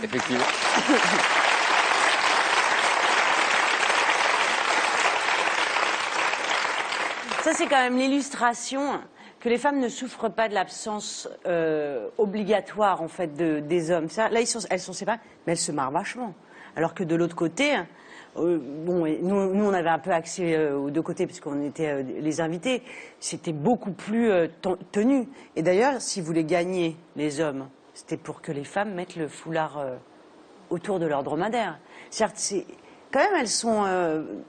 Effectivement. Ça, c'est quand même l'illustration que les femmes ne souffrent pas de l'absence obligatoire en fait des hommes. Ça, là, elles sont séparées, mais elles se marrent vachement. Alors que de l'autre côté, bon, nous, on avait un peu accès aux deux côtés puisqu'on était les invités. C'était beaucoup plus tenu. Et d'ailleurs, si vous voulez gagner les hommes c'était pour que les femmes mettent le foulard autour de leur dromadaire. Certes, quand même,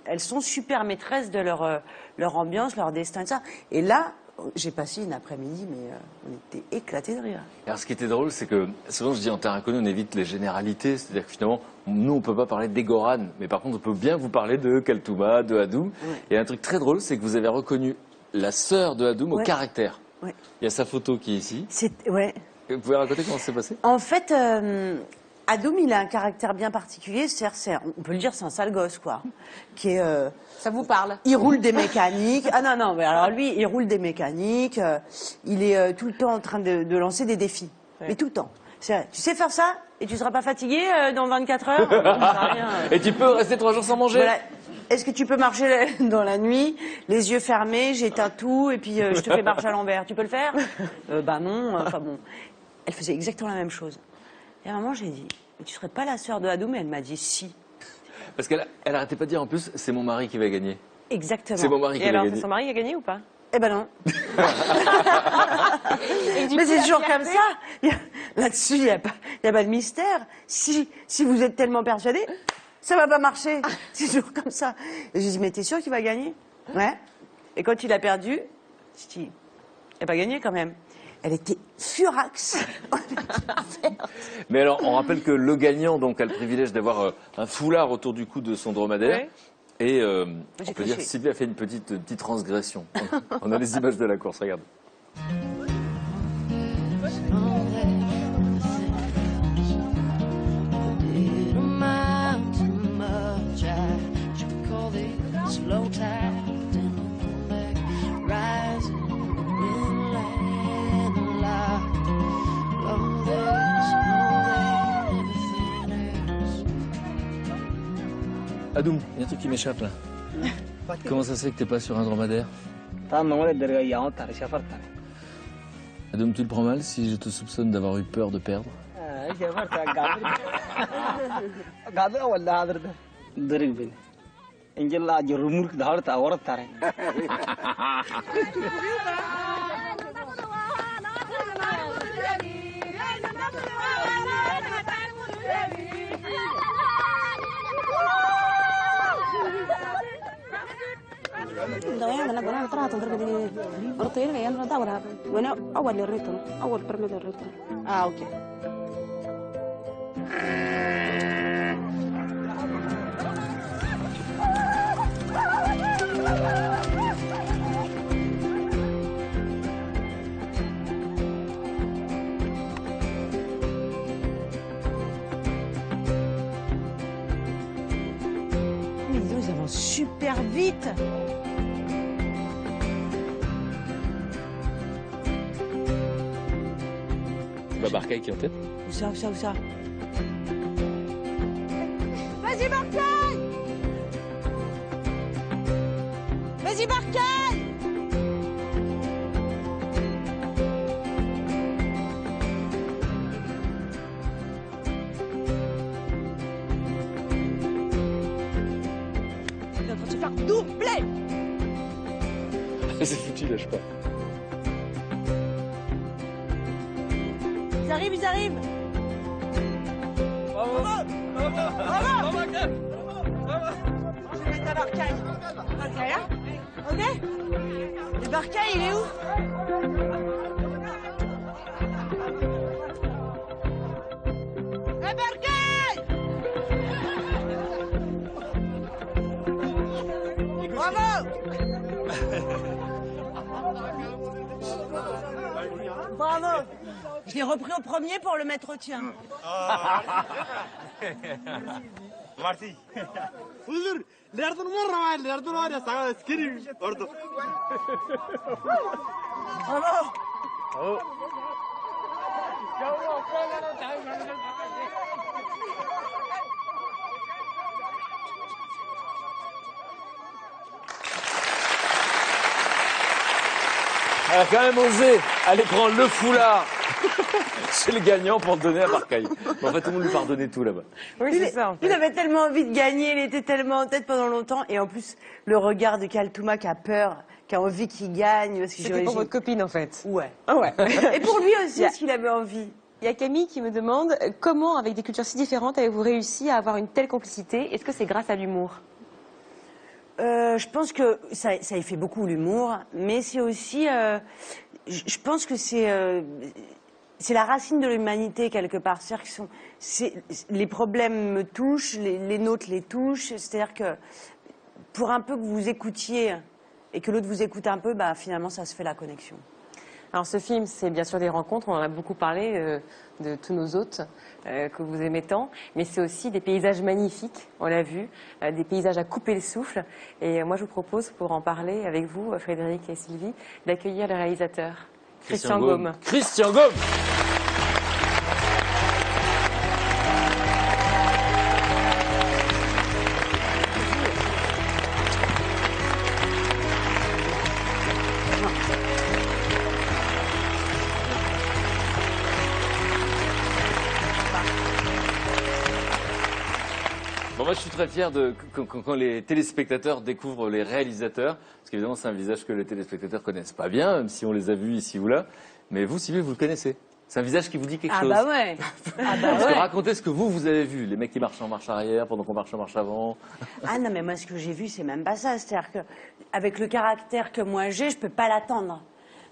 elles sont super maîtresses de leur ambiance, leur destin et ça. Et là, j'ai passé une après-midi, mais on était éclatés de rire. Alors, ce qui était drôle, c'est que souvent je dis en terre inconnue, on évite les généralités. C'est-à-dire que finalement, nous, on peut pas parler d'Egoran, mais par contre, on peut bien vous parler de Kaltouma, de Hadoum. Ouais. Et un truc très drôle, c'est que vous avez reconnu la sœur de Hadoum au caractère. Ouais. Il y a sa photo qui est ici. Ouais. Vous pouvez raconter comment ça s'est passé? En fait, Hadoum, il a un caractère bien particulier. C'est-à-dire, on peut le dire, c'est un sale gosse, quoi. Qui est, ça vous parle? Il roule des mécaniques. Ah non, mais alors lui, il roule des mécaniques. Il est tout le temps en train de lancer des défis. Ouais. Mais tout le temps. C'est vrai. Tu sais faire ça? Et tu seras pas fatigué dans 24 heures? Rien. Et tu peux rester 3 jours sans manger? Voilà. Est-ce que tu peux marcher dans la nuit, les yeux fermés, j'éteins tout, et puis je te fais marcher à l'envers? Tu peux le faire? Bah non, enfin bon. Elle faisait exactement la même chose. Et à un moment, j'ai dit, mais tu serais pas la sœur de Hadoum? Et elle m'a dit, si. Parce qu'elle arrêtait pas de dire en plus, c'est mon mari qui va gagner. Exactement. C'est mon mari qui va gagner. Et alors, son mari a gagné ou pas? Eh ben non. Mais c'est toujours comme ça. Là-dessus, il n'y a pas de mystère. Si vous êtes tellement persuadé, ça va pas marcher. C'est toujours comme ça. Et j'ai dit, mais t'es sûr qu'il va gagner? Ouais. Et quand il a perdu, j'ai dit, il n'a pas gagné quand même. Elle était furax. Mais alors, on rappelle que le gagnant donc, a le privilège d'avoir un foulard autour du cou de son dromadaire. Oui. Et on peut dire que Sylvie a fait une petite transgression. On a les images de la course, regarde. Hadoum, il y a un truc qui m'échappe là. Comment ça se fait que t'es pas sur un dromadaire? Hadoum, tu le prends mal si je te soupçonne d'avoir eu peur de perdre? Ah, ok. Mais ils avancent super vite. Barcaï qui est en tête. Où ça? Vas-y, Barcaï! Vas-y, Barcaï! Il est en train de se faire doubler! C'est foutu, lâche pas. Ils arrivent. Bravo. Je vais mettre à Barcaï. Ok, là? Ok? Et Barcaï, il est où? Hey, Barcaï! Bravo! Bravo! Je l'ai repris au premier pour le mettre au tien. Merci. Bravo! Elle a quand même osé aller prendre le foulard chez le gagnant pour le donner à Barcaï. En fait, tout le monde lui pardonnait tout là-bas. Oui, c'est ça. En fait. Il avait tellement envie de gagner, il était tellement en tête pendant longtemps. Et en plus, le regard de Kaltouma qui a peur, qui a envie qu'il gagne. C'était pour votre copine, en fait. Ouais. Ah ouais. Et pour lui aussi, est-ce qu'il avait envie? Il y a Camille qui me demande comment, avec des cultures si différentes, avez-vous réussi à avoir une telle complicité? Est-ce que c'est grâce à l'humour? Je pense que ça y fait beaucoup l'humour, mais c'est aussi, je pense que c'est la racine de l'humanité quelque part. C'est-à-dire que les problèmes me touchent, les nôtres les touchent. C'est-à-dire que pour un peu que vous écoutiez et que l'autre vous écoute un peu, bah, finalement ça se fait la connexion. Alors ce film, c'est bien sûr des rencontres, on en a beaucoup parlé de tous nos hôtes que vous aimez tant, mais c'est aussi des paysages magnifiques, on l'a vu, des paysages à couper le souffle. Et moi je vous propose, pour en parler avec vous, Frédéric et Sylvie, d'accueillir le réalisateur, Christian Gaume. Christian Gaume. Bon, moi, je suis très fier quand les téléspectateurs découvrent les réalisateurs, parce qu'évidemment, c'est un visage que les téléspectateurs connaissent pas bien, même si on les a vus ici ou là. Mais vous, Sylvie, vous le connaissez. C'est un visage qui vous dit quelque chose. Ah bah ouais. Parce que racontez ce que vous avez vu. Les mecs qui marchent en marche arrière pendant qu'on marche en marche avant. Ah non, mais moi, ce que j'ai vu, c'est même pas ça. C'est-à-dire que avec le caractère que moi j'ai, je peux pas l'attendre.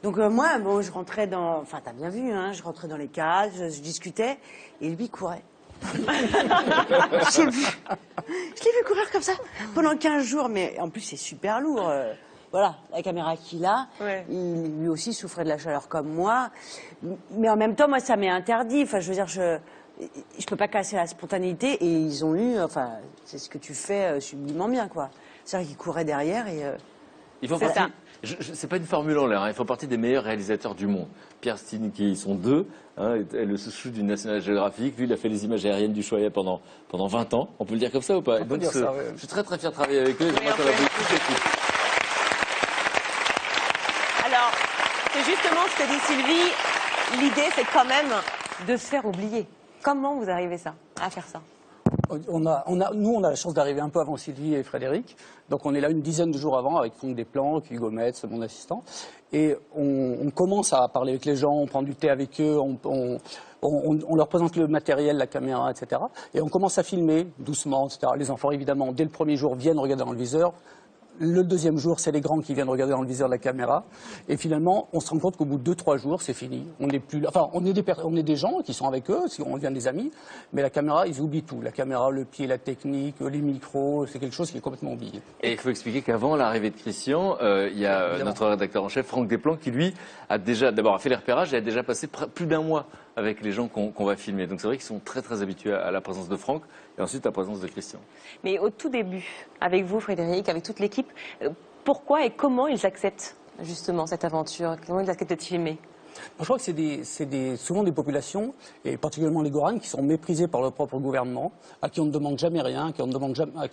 Donc moi, bon, je rentrais dans... Enfin, t'as bien vu, hein, je rentrais dans les cases, je discutais, et lui courait. Je l'ai vu courir comme ça pendant 15 jours, mais en plus c'est super lourd. Voilà, la caméra qu'il a, Ouais. lui aussi souffrait de la chaleur comme moi. Mais en même temps, moi, ça m'est interdit. Enfin, je veux dire, je peux pas casser la spontanéité, et ils ont eu, enfin, c'est ce que tu fais sublimement bien, quoi. C'est-à-dire qu'ils couraient derrière et... Ils font C'est partie. ça. C'est pas une formule en l'air. Ils font partie des meilleurs réalisateurs du monde. Pierre Stinky, ils sont deux. Elle le chouchou du National Geographic. Lui, il a fait les images aériennes du Choya pendant 20 ans. On peut le dire comme ça ou pas? On peut dire ça, ouais. Je suis très fier de travailler avec eux. Moi, ça on m'a fait. beaucoup plu. Alors, c'est justement ce que dit Sylvie, l'idée c'est quand même de se faire oublier. Comment vous arrivez à faire ça? Nous, on a la chance d'arriver un peu avant Sylvie et Frédéric. Donc, on est là une dizaine de jours avant avec Franck Desplanques, Hugo Metz, mon assistant. Et on commence à parler avec les gens, on prend du thé avec eux, on leur présente le matériel, la caméra, etc. Et on commence à filmer doucement, etc. Les enfants, évidemment, dès le premier jour, viennent regarder dans le viseur. Le deuxième jour, c'est les grands qui viennent regarder dans le viseur de la caméra. Et finalement, on se rend compte qu'au bout de 2-3 jours, c'est fini. On n'est plus là. Enfin, on est des gens qui sont avec eux, si on devient des amis. Mais la caméra, ils oublient tout. La caméra, le pied, la technique, les micros, c'est quelque chose qui est complètement oublié. Et il faut expliquer qu'avant l'arrivée de Christian, il y a notre rédacteur en chef, Franck Desplanques, qui lui a déjà, d'abord, a fait les repérages et a déjà passé plus d'un mois avec les gens qu'on va filmer. Donc c'est vrai qu'ils sont très habitués à la présence de Franck et ensuite à la présence de Christian. Mais au tout début, avec vous Frédéric, avec toute l'équipe, pourquoi et comment ils acceptent justement cette aventure? Comment ils acceptent de filmer? Je crois que c'est souvent des populations, et particulièrement les Goranes, qui sont méprisées par leur propre gouvernement, à qui on ne demande jamais rien, à qui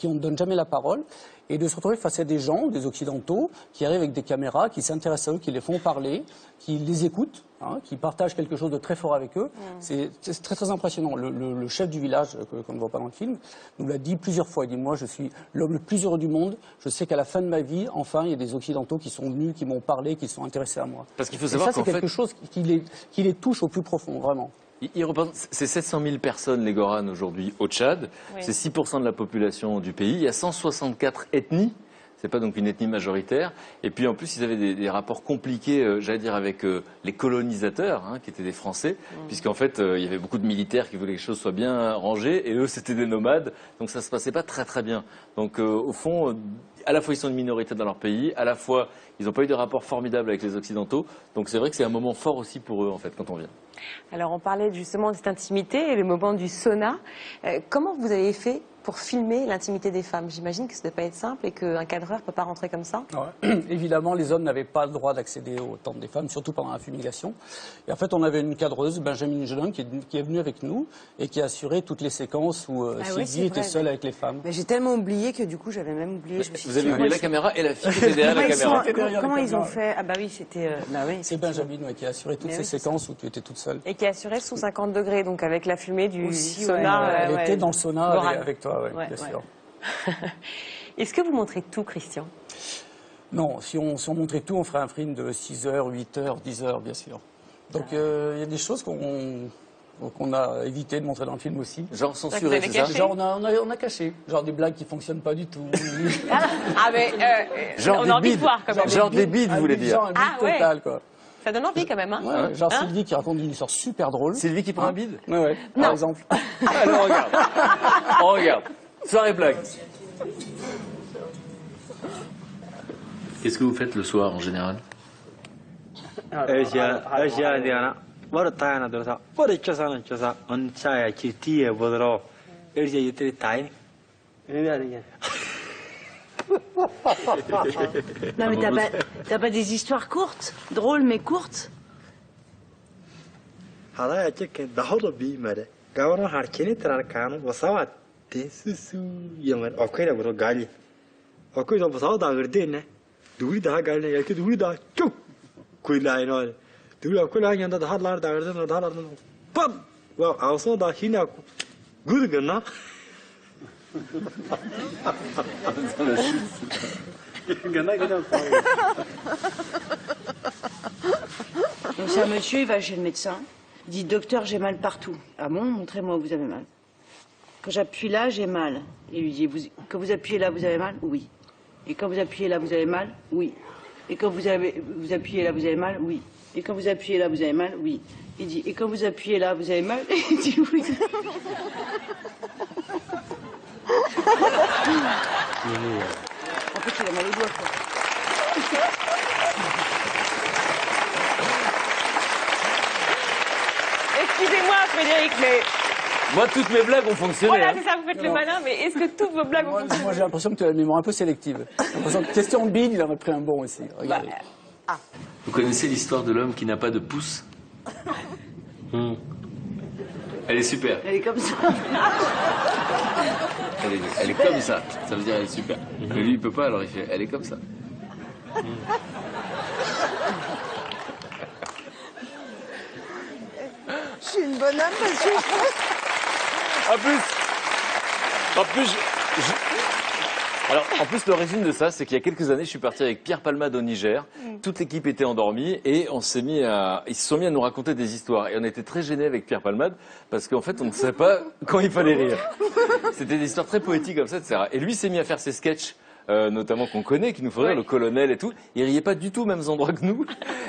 on ne donne jamais la parole, et de se retrouver face à des gens, des Occidentaux, qui arrivent avec des caméras, qui s'intéressent à eux, qui les font parler, qui les écoutent, qui partagent quelque chose de très fort avec eux. C'est très impressionnant. Le chef du village, qu'on ne voit pas dans le film, nous l'a dit plusieurs fois. Il dit, moi, je suis l'homme le plus heureux du monde. Je sais qu'à la fin de ma vie, enfin, il y a des Occidentaux qui sont venus, qui m'ont parlé, qui sont intéressés à moi. Parce qu'il faut Et savoir ça, c'est qu'en quelque fait, chose qui les touche au plus profond, vraiment. il représente, c'est 700 000 personnes, les Goranes, aujourd'hui, au Tchad. Oui. C'est 6% de la population du pays. Il y a 164 ethnies. C'est pas donc une ethnie majoritaire. Et puis en plus, ils avaient des rapports compliqués, j'allais dire, avec les colonisateurs, qui étaient des Français, puisqu'en fait, il y avait beaucoup de militaires qui voulaient que les choses soient bien rangées, et eux, c'était des nomades. Donc ça se passait pas très bien. Donc au fond, à la fois ils sont une minorité dans leur pays, à la fois ils n'ont pas eu de rapport formidable avec les Occidentaux. Donc c'est vrai que c'est un moment fort aussi pour eux, en fait, quand on vient. Alors on parlait justement de cette intimité et le moment du sauna. Comment vous avez fait pour filmer l'intimité des femmes? J'imagine que ça ne doit pas être simple et qu'un cadreur ne peut pas rentrer comme ça. Ouais. Évidemment, les hommes n'avaient pas le droit d'accéder aux tentes des femmes, surtout pendant la fumigation. Et en fait, on avait une cadreuse, Benjamin Jelin, qui est venue avec nous et qui a assuré toutes les séquences où Sylvie était seule avec les femmes. Mais j'ai tellement oublié que du coup, j'avais même oublié. Je me suis Vous avez dit, oublié la caméra et la fille qui était derrière la caméra. Comment ils ont fait? Ah bah oui, c'était... C'est Benjamin qui a assuré toutes Mais ces oui, c'est séquences où tu étais toute seule. Et qui a assuré sous 50 degrés, donc avec la fumée du Aussi, sauna. Elle était dans le sauna Goran. avec toi, Ouais, bien ouais. sûr. Est-ce que vous montrez tout, Christian? Non, si on montrait tout, on ferait un film de 6 heures, 8 heures, 10 heures, bien sûr. Donc il y a des choses qu'on Donc on a évité de montrer dans le film aussi. Genre vous censuré, avez c'est ça caché. Genre on a caché, genre des blagues qui fonctionnent pas du tout. Ah, mais Genre on des a envie de bides. voir quand même. Genre des bides, vous voulez dire. Genre un bide Ah, ouais. total, quoi. Ça donne envie quand même, hein. Ouais, genre Hein Sylvie qui raconte une histoire super drôle. Sylvie qui prend un bide? Ouais, par exemple. Allez, on regarde. On regarde. Soirée blague. Qu'est-ce que vous faites le soir en général? Asia What time at the What is just on Chaya Chiti Bodro? Asia Yitri Time. Non, mais t'as pas des histoires courtes, drôles mais courtes? Hala check the whole be mad. Governor Harkini Trakan was out. This is young. Okay, bro, Gali. Okay, was out there, didn't Duri the Gali, I could do that. Chuk. Queen line on. Do you quit lying under the hard lar there? Pum! Well, I also the Hina. Good enough. Donc c'est un monsieur, il va chez le médecin, il dit docteur, j'ai mal partout. Ah bon, montrez-moi où vous avez mal. Quand j'appuie là, j'ai mal. Il lui dit quand vous appuyez là, vous avez mal? Oui. Et quand vous appuyez là, vous avez mal? Oui. Et quand vous appuyez là, vous avez mal? Oui. Et quand vous appuyez là, vous avez mal? Oui. Il dit et quand vous appuyez là, vous avez mal? Il dit oui. En fait, il a mal au doigt, quoi. Excusez-moi, Frédéric, mais Moi, toutes mes blagues ont fonctionné. voilà, hein. c'est ça, vous faites le malin, mais est-ce que toutes vos blagues Moi, ont fonctionné? j'ai l'impression que tu as la mémoire un peu sélective. J'ai l'impression que question de bide, il en a pris un bon aussi. Regardez. Vous connaissez l'histoire de l'homme qui n'a pas de pouce? Elle est super. Elle est comme ça. Elle est comme ça. Ça veut dire elle est super. Mais lui, il peut pas, alors il fait elle est comme ça. Je suis une bonne âme parce que En plus, alors, en plus, l'origine de ça, c'est qu'il y a quelques années, je suis parti avec Pierre Palmade au Niger. Toute l'équipe était endormie et ils se sont mis à nous raconter des histoires. Et on était très gênés avec Pierre Palmade parce qu'en fait, on ne savait pas quand il fallait rire. C'était des histoires très poétiques comme ça, etc. Et lui s'est mis à faire ses sketchs. Notamment qu'on connaît, qui nous font rire, le colonel et tout. Il riait pas du tout aux mêmes endroits que nous.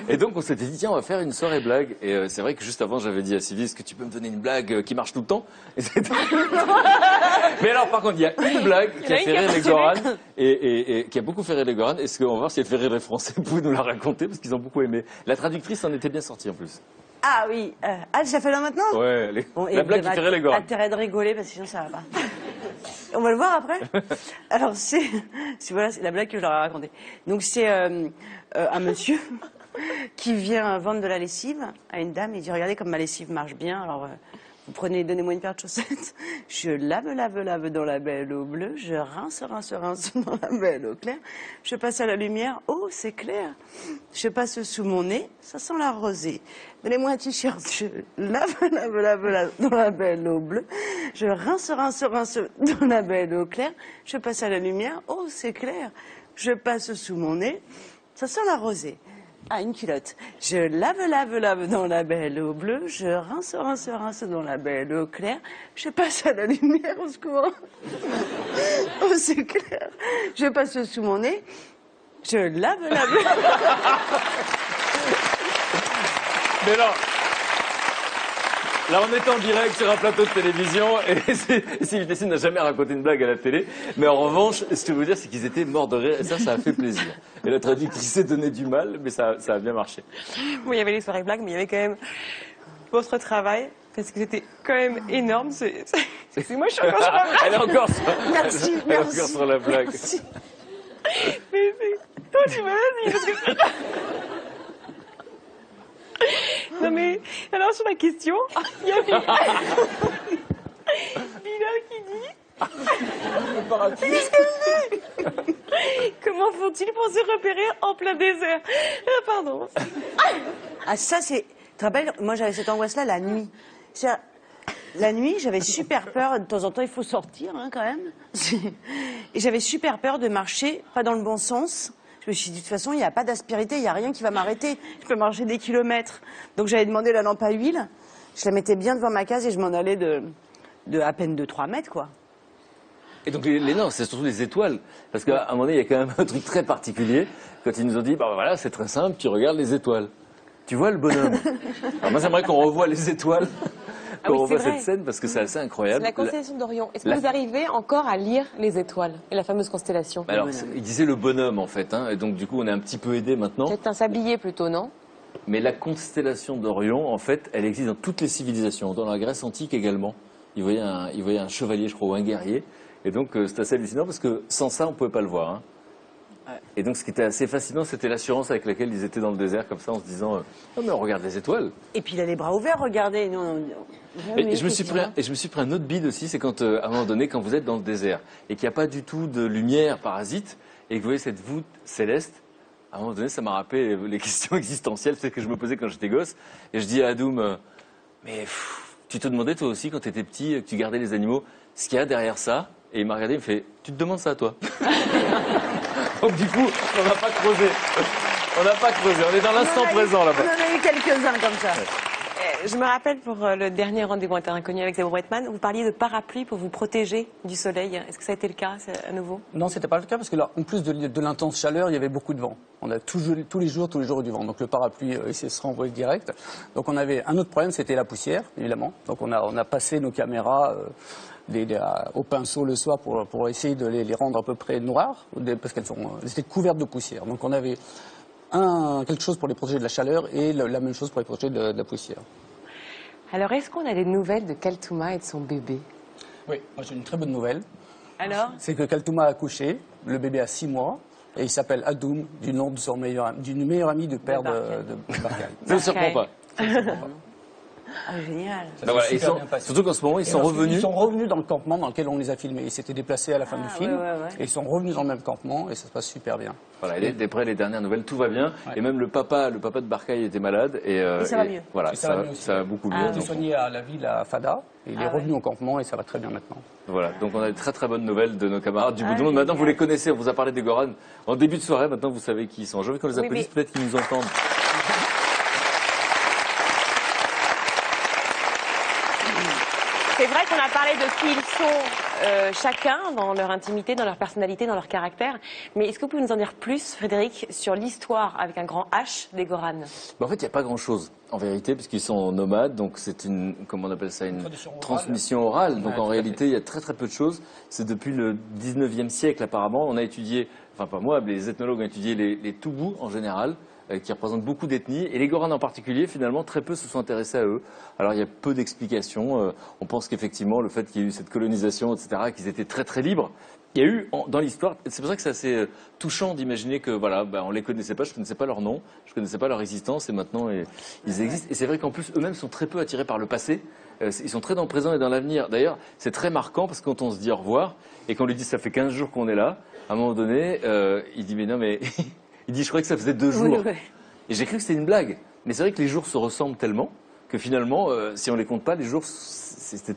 Et donc on s'était dit tiens on va faire une soirée blague. Et c'est vrai que juste avant j'avais dit à Sylvie est-ce que tu peux me donner une blague qui marche tout le temps? Mais alors par contre il y a une blague qui a fait rire les Goran et qui a beaucoup fait rire les Goran. Est-ce qu'on va voir si elle fait rire les Français? Vous pouvez nous la raconter parce qu'ils ont beaucoup aimé. La traductrice en était bien sortie en plus. ah oui, ça fait là maintenant? Ouais, Bon, et la vous blague qui avez fait rire les Goran. intérêt de rigoler parce que sinon ça va pas. On va le voir après. Alors voilà, c'est la blague que je leur ai racontée. Donc c'est un monsieur qui vient vendre de la lessive à une dame. Il dit regardez comme ma lessive marche bien. Alors vous prenez, donnez-moi une paire de chaussettes. Je lave dans la belle eau bleue. Je rince dans la belle eau claire. Je passe à la lumière. Oh, c'est clair. Je passe sous mon nez. Ça sent la rosée. Donnez-moi un t-shirt. Je lave dans la belle eau bleue. Je rince dans la belle eau claire. Je passe à la lumière. Oh, c'est clair. Je passe sous mon nez. Ça sent la rosée. Ah, une culotte. Je lave dans la belle eau bleue. Je rince dans la belle eau claire. Je passe à la lumière, au secours. Oh, c'est clair. Je passe sous mon nez. Je lave. Mais là, on est en direct sur un plateau de télévision et Sylvie Tessin n'a jamais raconté une blague à la télé. Mais en revanche, ce que je veux dire, c'est qu'ils étaient morts de rire et ça a fait plaisir. Et la traductrice s'est donné du mal, mais ça a bien marché. Bon, il y avait les soirées blagues, mais il y avait quand même votre travail, parce que c'était quand même énorme. C'est moi, je suis encore sur la blague. Elle est encore sur, Merci, elle est merci. encore sur la blague. Merci. Mais toi, tu m'as dit, parce que... Non mais, alors sur la question, il y avait Bilal qui dit... Qu'est-ce que c'est? Comment font-ils pour se repérer en plein désert? Ah, pardon. Ah, ça, c'est... Tu te rappelles, moi, j'avais cette angoisse-là la nuit. C'est-à-dire, la nuit, j'avais super peur. De temps en temps, il faut sortir, hein, quand même. Et j'avais super peur de marcher, pas dans le bon sens. Je me suis dit, de toute façon, il n'y a pas d'aspérité, il n'y a rien qui va m'arrêter. Je peux marcher des kilomètres. Donc, j'avais demandé la lampe à huile. je la mettais bien devant ma case et je m'en allais de à peine de 3 mètres, quoi. Et donc non, c'est surtout les étoiles. Parce qu'à un moment donné, il y a quand même un truc très particulier. Quand ils nous ont dit, bah voilà, c'est très simple, tu regardes les étoiles. Tu vois le bonhomme. Alors moi, j'aimerais qu'on revoie les étoiles, qu'on revoie cette scène, parce que c'est assez incroyable. C'est la constellation d'Orion. Est-ce que vous arrivez encore à lire les étoiles et la fameuse constellation? Alors, il disait le bonhomme, en fait. Hein, et donc, du coup, on est un petit peu aidé maintenant. Peut-être un sablier plutôt, non? Mais la constellation d'Orion, en fait, elle existe dans toutes les civilisations. Dans la Grèce antique également. Il voyait un chevalier, je crois, ou un guerrier. Et donc, c'est assez hallucinant parce que sans ça, on ne pouvait pas le voir. Hein. Ouais. Et donc, ce qui était assez fascinant, c'était l'assurance avec laquelle ils étaient dans le désert, comme ça, en se disant oh, mais on regarde les étoiles. Et puis, il a les bras ouverts, regardez. Et je me suis pris un autre bide aussi, c'est quand, à un moment donné, quand vous êtes dans le désert et qu'il n'y a pas du tout de lumière parasite et que vous voyez cette voûte céleste, à un moment donné, ça m'a rappelé les questions existentielles, c'est que je me posais quand j'étais gosse. Et je dis à Adoum, mais tu te demandais toi aussi, quand tu étais petit, que tu gardais les animaux, ce qu'il y a derrière ça? Et il m'a regardé, il me fait, tu te demandes ça, toi? Donc du coup, on n'a pas creusé. On n'a pas creusé, on est dans l'instant présent là-bas. On en a eu quelques-uns comme ça. Je me rappelle pour le dernier rendez-vous inconnu avec Zabor Bretman, vous parliez de parapluie pour vous protéger du soleil. Est-ce que ça a été le cas à nouveau? Non, c'était pas le cas parce que là, en plus de l'intense chaleur, il y avait beaucoup de vent. On a tous les jours du vent. Donc le parapluie, il se renvoyé direct. Donc on avait un autre problème, c'était la poussière, évidemment. Donc on a passé nos caméras au pinceau le soir pour essayer de les rendre à peu près noires, parce qu'elles étaient couvertes de poussière. Donc on avait quelque chose pour les protéger de la chaleur et la même chose pour les protéger de la poussière. Alors, est-ce qu'on a des nouvelles de Kaltouma et de son bébé? Oui, moi j'ai une très bonne nouvelle. Alors? C'est que Kaltouma a accouché, le bébé a 6 mois, et il s'appelle Adoum, du nom d'une meilleure amie du père de Barkay. Ça ne me surprend pas. Ah, génial. Ben voilà, surtout qu'en ce moment, ils sont revenus. Ils sont revenus dans le campement dans lequel on les a filmés. Ils s'étaient déplacés à la fin du film, ouais. et ils sont revenus dans le même campement, et ça se passe super bien. Voilà, et d'après les dernières nouvelles, tout va bien. Ouais. Et même le papa de Barkay était malade. Et ça va mieux. Voilà, ça va beaucoup mieux. Il a été soigné à la ville, à Fada. Et il est revenu au campement et ça va très bien maintenant. Voilà, donc on a de très très bonnes nouvelles de nos camarades du bout du monde. Maintenant, vous les connaissez, on vous a parlé des Goran en début de soirée. Maintenant, vous savez qui ils sont. J'ai envie qu'on les applaudisse, peut-être qu'ils nous entendent. C'est vrai qu'on a parlé de qui ils sont chacun, dans leur intimité, dans leur personnalité, dans leur caractère. Mais est-ce que vous pouvez nous en dire plus, Frédéric, sur l'histoire avec un grand H des Goran? En fait, il n'y a pas grand-chose, en vérité, puisqu'ils sont nomades. Donc c'est une, comment on appelle ça, une transmission orale. Donc en réalité, il y a très très peu de choses. C'est depuis le 19e siècle, apparemment. On a étudié, enfin pas moi, mais les ethnologues ont étudié les Toubous en général, qui représentent beaucoup d'ethnies, et les Goran en particulier, finalement, très peu se sont intéressés à eux. Alors il y a peu d'explications. On pense qu'effectivement, le fait qu'il y ait eu cette colonisation, etc., qu'ils étaient très très libres, il y a eu dans l'histoire, c'est pour ça que c'est assez touchant d'imaginer que voilà, on les connaissait pas, je connaissais pas leur nom, je connaissais pas leur existence, et maintenant ils existent. Et c'est vrai qu'en plus eux-mêmes sont très peu attirés par le passé. Ils sont très dans le présent et dans l'avenir. D'ailleurs, c'est très marquant parce que quand on se dit au revoir et qu'on lui dit ça fait 15 jours qu'on est là, à un moment donné, il dit mais non mais il dit je croyais que ça faisait 2 jours. Oui. Et j'ai cru que c'était une blague. Mais c'est vrai que les jours se ressemblent tellement que finalement, si on les compte pas, les jours, c'est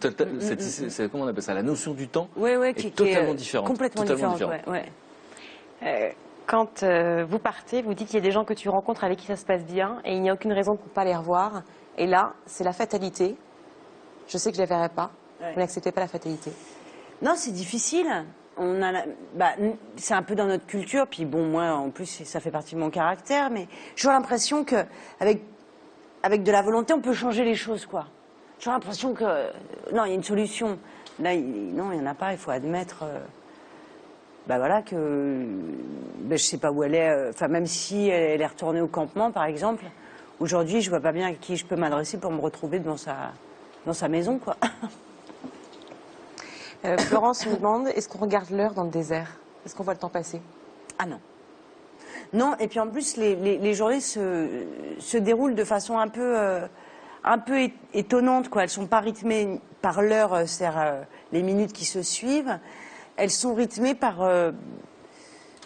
comment on appelle ça, la notion du temps est totalement différente. Complètement différente. Quand vous partez, vous dites qu'il y a des gens que tu rencontres avec qui ça se passe bien et il n'y a aucune raison pour ne pas les revoir. Et là, c'est la fatalité. Je sais que je ne les verrai pas. Vous n'acceptez pas la fatalité. Non, c'est difficile. C'est un peu dans notre culture, puis bon, moi, en plus, ça fait partie de mon caractère, mais j'ai l'impression qu'avec de la volonté, on peut changer les choses, quoi. J'ai l'impression que, non, il y a une solution. Là, non, il n'y en a pas, il faut admettre, que, je sais pas où elle est, même si elle est retournée au campement, par exemple, aujourd'hui, je vois pas bien à qui je peux m'adresser pour me retrouver dans sa maison, quoi. Florence me demande, est-ce qu'on regarde l'heure dans le désert? Est-ce qu'on voit le temps passer? Ah non. Non, et puis en plus, les journées se déroulent de façon un peu étonnante, quoi. Elles sont pas rythmées par l'heure, c'est-à-dire les minutes qui se suivent. Elles sont rythmées par, je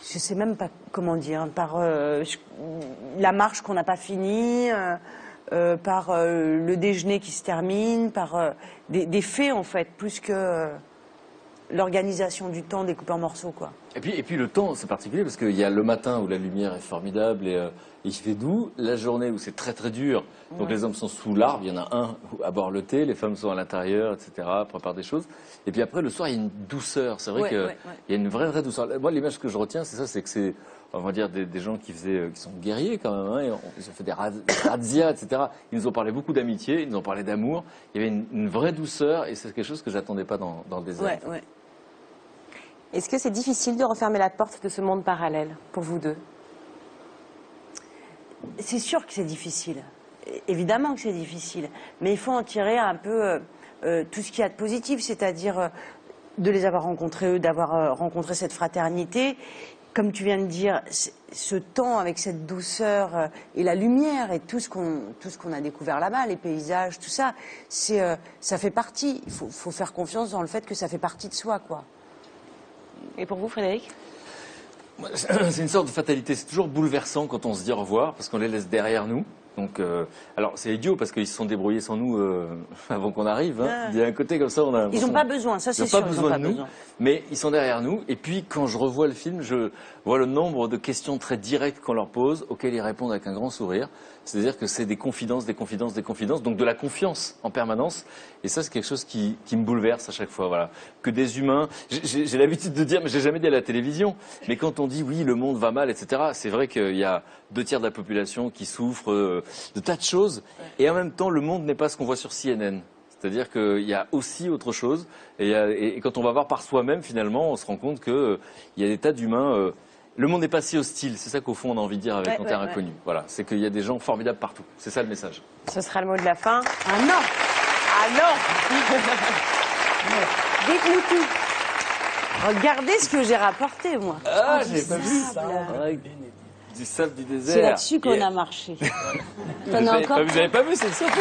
sais même pas comment dire, par la marche qu'on n'a pas finie, par le déjeuner qui se termine, par des faits, en fait, plus que l'organisation du temps découpé en morceaux, quoi. Et puis le temps, c'est particulier parce qu'il y a le matin où la lumière est formidable et il fait doux, la journée où c'est très très dur, donc les hommes sont sous l'arbre, il y en a un à boire le thé, les femmes sont à l'intérieur, etc., préparent des choses. Et puis après, le soir, il y a une douceur, c'est vrai qu'il y a une vraie douceur. Moi, l'image que je retiens, c'est ça, c'est que c'est, on va dire, des gens qui sont guerriers quand même, hein, ils ont fait des razzias, etc. Ils nous ont parlé beaucoup d'amitié, ils nous ont parlé d'amour, il y avait une vraie douceur et c'est quelque chose que j'attendais pas dans le désert. Ouais. Est-ce que c'est difficile de refermer la porte de ce monde parallèle pour vous deux? C'est sûr que c'est difficile. Évidemment que c'est difficile. Mais il faut en tirer un peu tout ce qu'il y a de positif, c'est-à-dire de les avoir rencontrés, eux, d'avoir rencontré cette fraternité. Comme tu viens de dire, ce temps avec cette douceur et la lumière et tout ce qu'on a découvert là-bas, les paysages, tout ça, ça fait partie. Il faut faire confiance dans le fait que ça fait partie de soi, quoi. Et pour vous, Frédéric? C'est une sorte de fatalité. C'est toujours bouleversant quand on se dit au revoir parce qu'on les laisse derrière nous. Donc, alors c'est idiot parce qu'ils se sont débrouillés sans nous avant qu'on arrive. Hein. Il y a un côté comme ça, ils n'ont pas besoin, ça c'est sûr. Ils n'ont pas besoin de nous, mais ils sont derrière nous. Et puis quand je revois le film, je vois le nombre de questions très directes qu'on leur pose, auxquelles ils répondent avec un grand sourire. C'est-à-dire que c'est des confidences, donc de la confiance en permanence. Et ça, c'est quelque chose qui me bouleverse à chaque fois. Voilà, que des humains. J'ai l'habitude de dire, mais j'ai jamais dit à la télévision. Mais quand on dit oui, le monde va mal, etc. C'est vrai qu'il y a 2/3 de la population qui souffre de tas de choses. Et en même temps, le monde n'est pas ce qu'on voit sur CNN. C'est-à-dire qu'il y a aussi autre chose. Et quand on va voir par soi-même, finalement, on se rend compte qu'il y a des tas d'humains. Le monde n'est pas si hostile. C'est ça qu'au fond, on a envie de dire avec En Terre Inconnue. Voilà, c'est qu'il y a des gens formidables partout. C'est ça le message. Ce sera le mot de la fin. Ah non! Ah non! Dites-nous tout. Regardez ce que j'ai rapporté, moi. Ah, j'ai pas vu ça. Du sable du désert. C'est là-dessus qu'on a marché. T'en as encore? Vous n'avez pas vu, c'est surtout.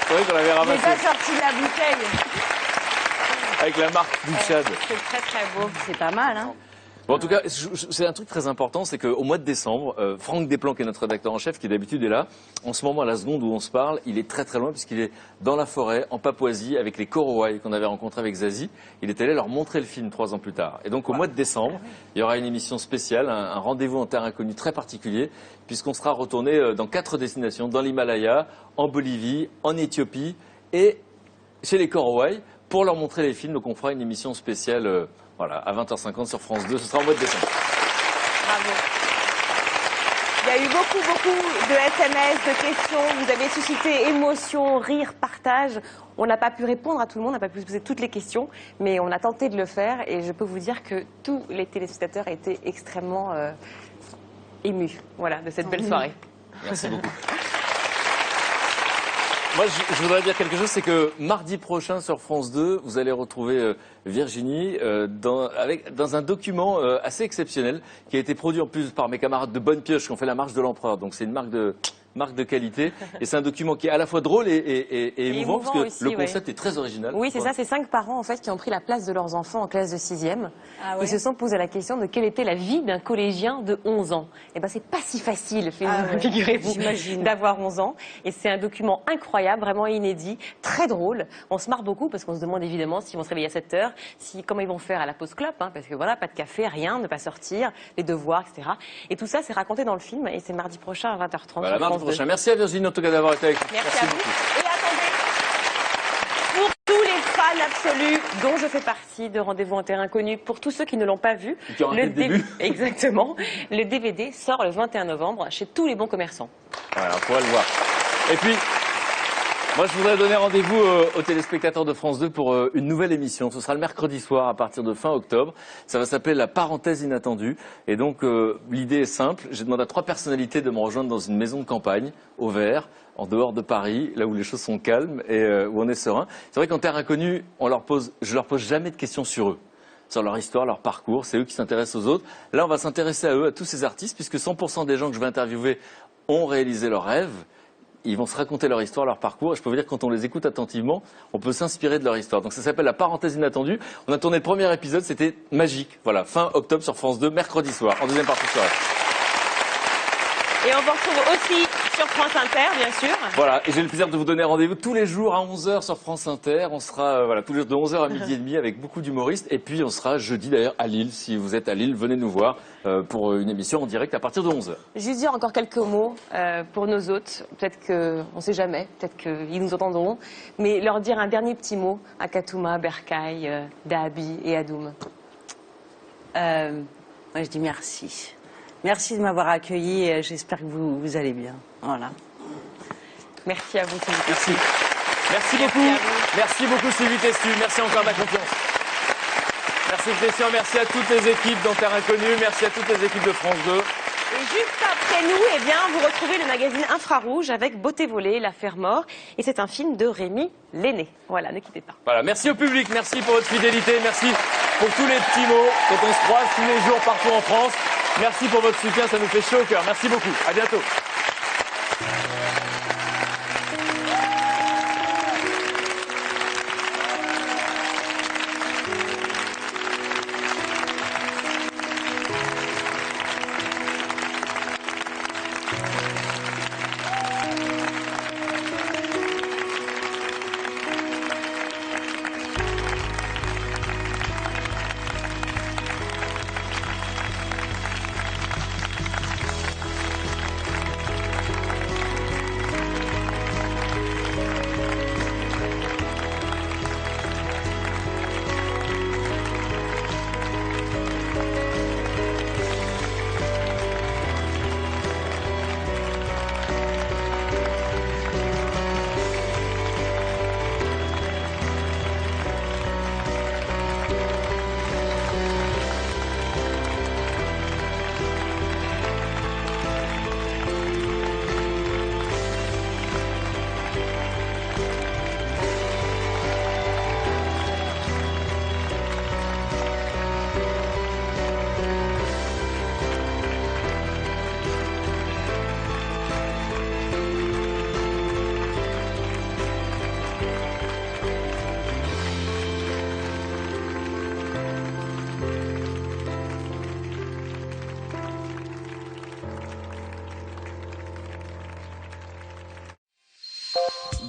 C'est vrai qu'on l'avait J'ai ramassé pas sorti la bouteille. avec la marque du Tchad. C'est très très beau. C'est pas mal, hein? Bon, en tout cas, c'est un truc très important, c'est qu'au mois de décembre, Franck Desplan, qui est notre rédacteur en chef, qui d'habitude est là, en ce moment, à la seconde où on se parle, il est très très loin puisqu'il est dans la forêt, en Papouasie, avec les Korowai qu'on avait rencontrés avec Zazie. Il est allé leur montrer le film 3 ans plus tard. Et donc, au mois de décembre, il y aura une émission spéciale, un rendez-vous en terre inconnue très particulier, puisqu'on sera retourné dans 4 destinations, dans l'Himalaya, en Bolivie, en Éthiopie et chez les Korowai, pour leur montrer les films. Donc, on fera une émission spéciale voilà, à 20h50 sur France 2, ce sera au mois de décembre. Bravo. Il y a eu beaucoup de SMS, de questions. Vous avez suscité émotion, rire, partage. On n'a pas pu répondre à tout le monde, on n'a pas pu poser toutes les questions, mais on a tenté de le faire et je peux vous dire que tous les téléspectateurs étaient extrêmement émus, voilà, de cette belle soirée. Merci beaucoup. Moi, je voudrais dire quelque chose, c'est que mardi prochain sur France 2, vous allez retrouver Virginie dans un document assez exceptionnel qui a été produit en plus par mes camarades de Bonne Pioche qui ont fait la marche de l'Empereur. Donc c'est une marque de qualité. Et c'est un document qui est à la fois drôle et émouvant parce que aussi, le concept est très original. Oui, c'est ça, c'est 5 parents en fait qui ont pris la place de leurs enfants en classe de 6e. Ah ouais. Ils se sont posé la question de quelle était la vie d'un collégien de 11 ans. Et ben c'est pas si facile, figurez-vous, d'avoir 11 ans. Et c'est un document incroyable, vraiment inédit, très drôle. On se marre beaucoup parce qu'on se demande évidemment s'ils vont se réveiller à 7 heures, comment ils vont faire à la pause clope, hein, parce que voilà, pas de café, rien, ne pas sortir, les devoirs, etc. Et tout ça, c'est raconté dans le film et c'est mardi prochain à 20h30. Voilà, mardi prochain. Merci à Virginie en tout cas d'avoir été avec nous. Merci à vous. Et attendez, pour tous les fans absolus, dont je fais partie de Rendez-vous en Terre Inconnue, pour tous ceux qui ne l'ont pas vu, Qui ont raté le début. Exactement, le DVD sort le 21 novembre chez tous les bons commerçants. Voilà, on pourra le voir. Et puis, moi je voudrais donner rendez-vous aux téléspectateurs de France 2 pour une nouvelle émission. Ce sera le mercredi soir à partir de fin octobre. Ça va s'appeler La Parenthèse Inattendue. Et donc l'idée est simple. J'ai demandé à 3 personnalités de me rejoindre dans une maison de campagne, au vert, en dehors de Paris, là où les choses sont calmes et où on est serein. C'est vrai qu'en Terre Inconnue, je leur pose jamais de questions sur eux, sur leur histoire, leur parcours. C'est eux qui s'intéressent aux autres. Là, on va s'intéresser à eux, à tous ces artistes, puisque 100% des gens que je vais interviewer ont réalisé leurs rêves. Ils vont se raconter leur histoire, leur parcours. Et je peux vous dire que quand on les écoute attentivement, on peut s'inspirer de leur histoire. Donc ça s'appelle La Parenthèse Inattendue. On a tourné le premier épisode, c'était magique. Voilà, fin octobre sur France 2, mercredi soir, en deuxième partie de soirée. Et on vous retrouve aussi sur France Inter, bien sûr. Voilà, et j'ai le plaisir de vous donner rendez-vous tous les jours à 11 h sur France Inter. On sera voilà, tous les jours de 11 h à midi et demi avec beaucoup d'humoristes. Et puis on sera jeudi d'ailleurs à Lille. Si vous êtes à Lille, venez nous voir pour une émission en direct à partir de 11 h. Juste dire encore quelques mots pour nos hôtes. Peut-être que, on ne sait jamais, peut-être qu'ils nous entendront. Mais leur dire un dernier petit mot à Katouma, Berkay, Dahabi et Adoum. Moi, je dis merci. Merci de m'avoir accueilli et j'espère que vous allez bien. Voilà. Merci à vous, Sylvie. Merci. Merci beaucoup. à vous. Merci beaucoup Sylvie Testu. Merci encore de la confiance. Merci Christian, merci à toutes les équipes d'Inter Inconnu, merci à toutes les équipes de France 2. Et juste après nous, eh bien, vous retrouvez le magazine Infrarouge avec Beauté volée, l'affaire mort. Et c'est un film de Rémi Lenné. Voilà, ne quittez pas. Voilà, merci au public, merci pour votre fidélité, merci pour tous les petits mots dont on se croise tous les jours partout en France. Merci pour votre soutien, ça nous fait chaud au cœur. Merci beaucoup, à bientôt.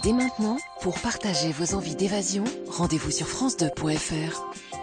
Dès maintenant, pour partager vos envies d'évasion, rendez-vous sur France2.fr.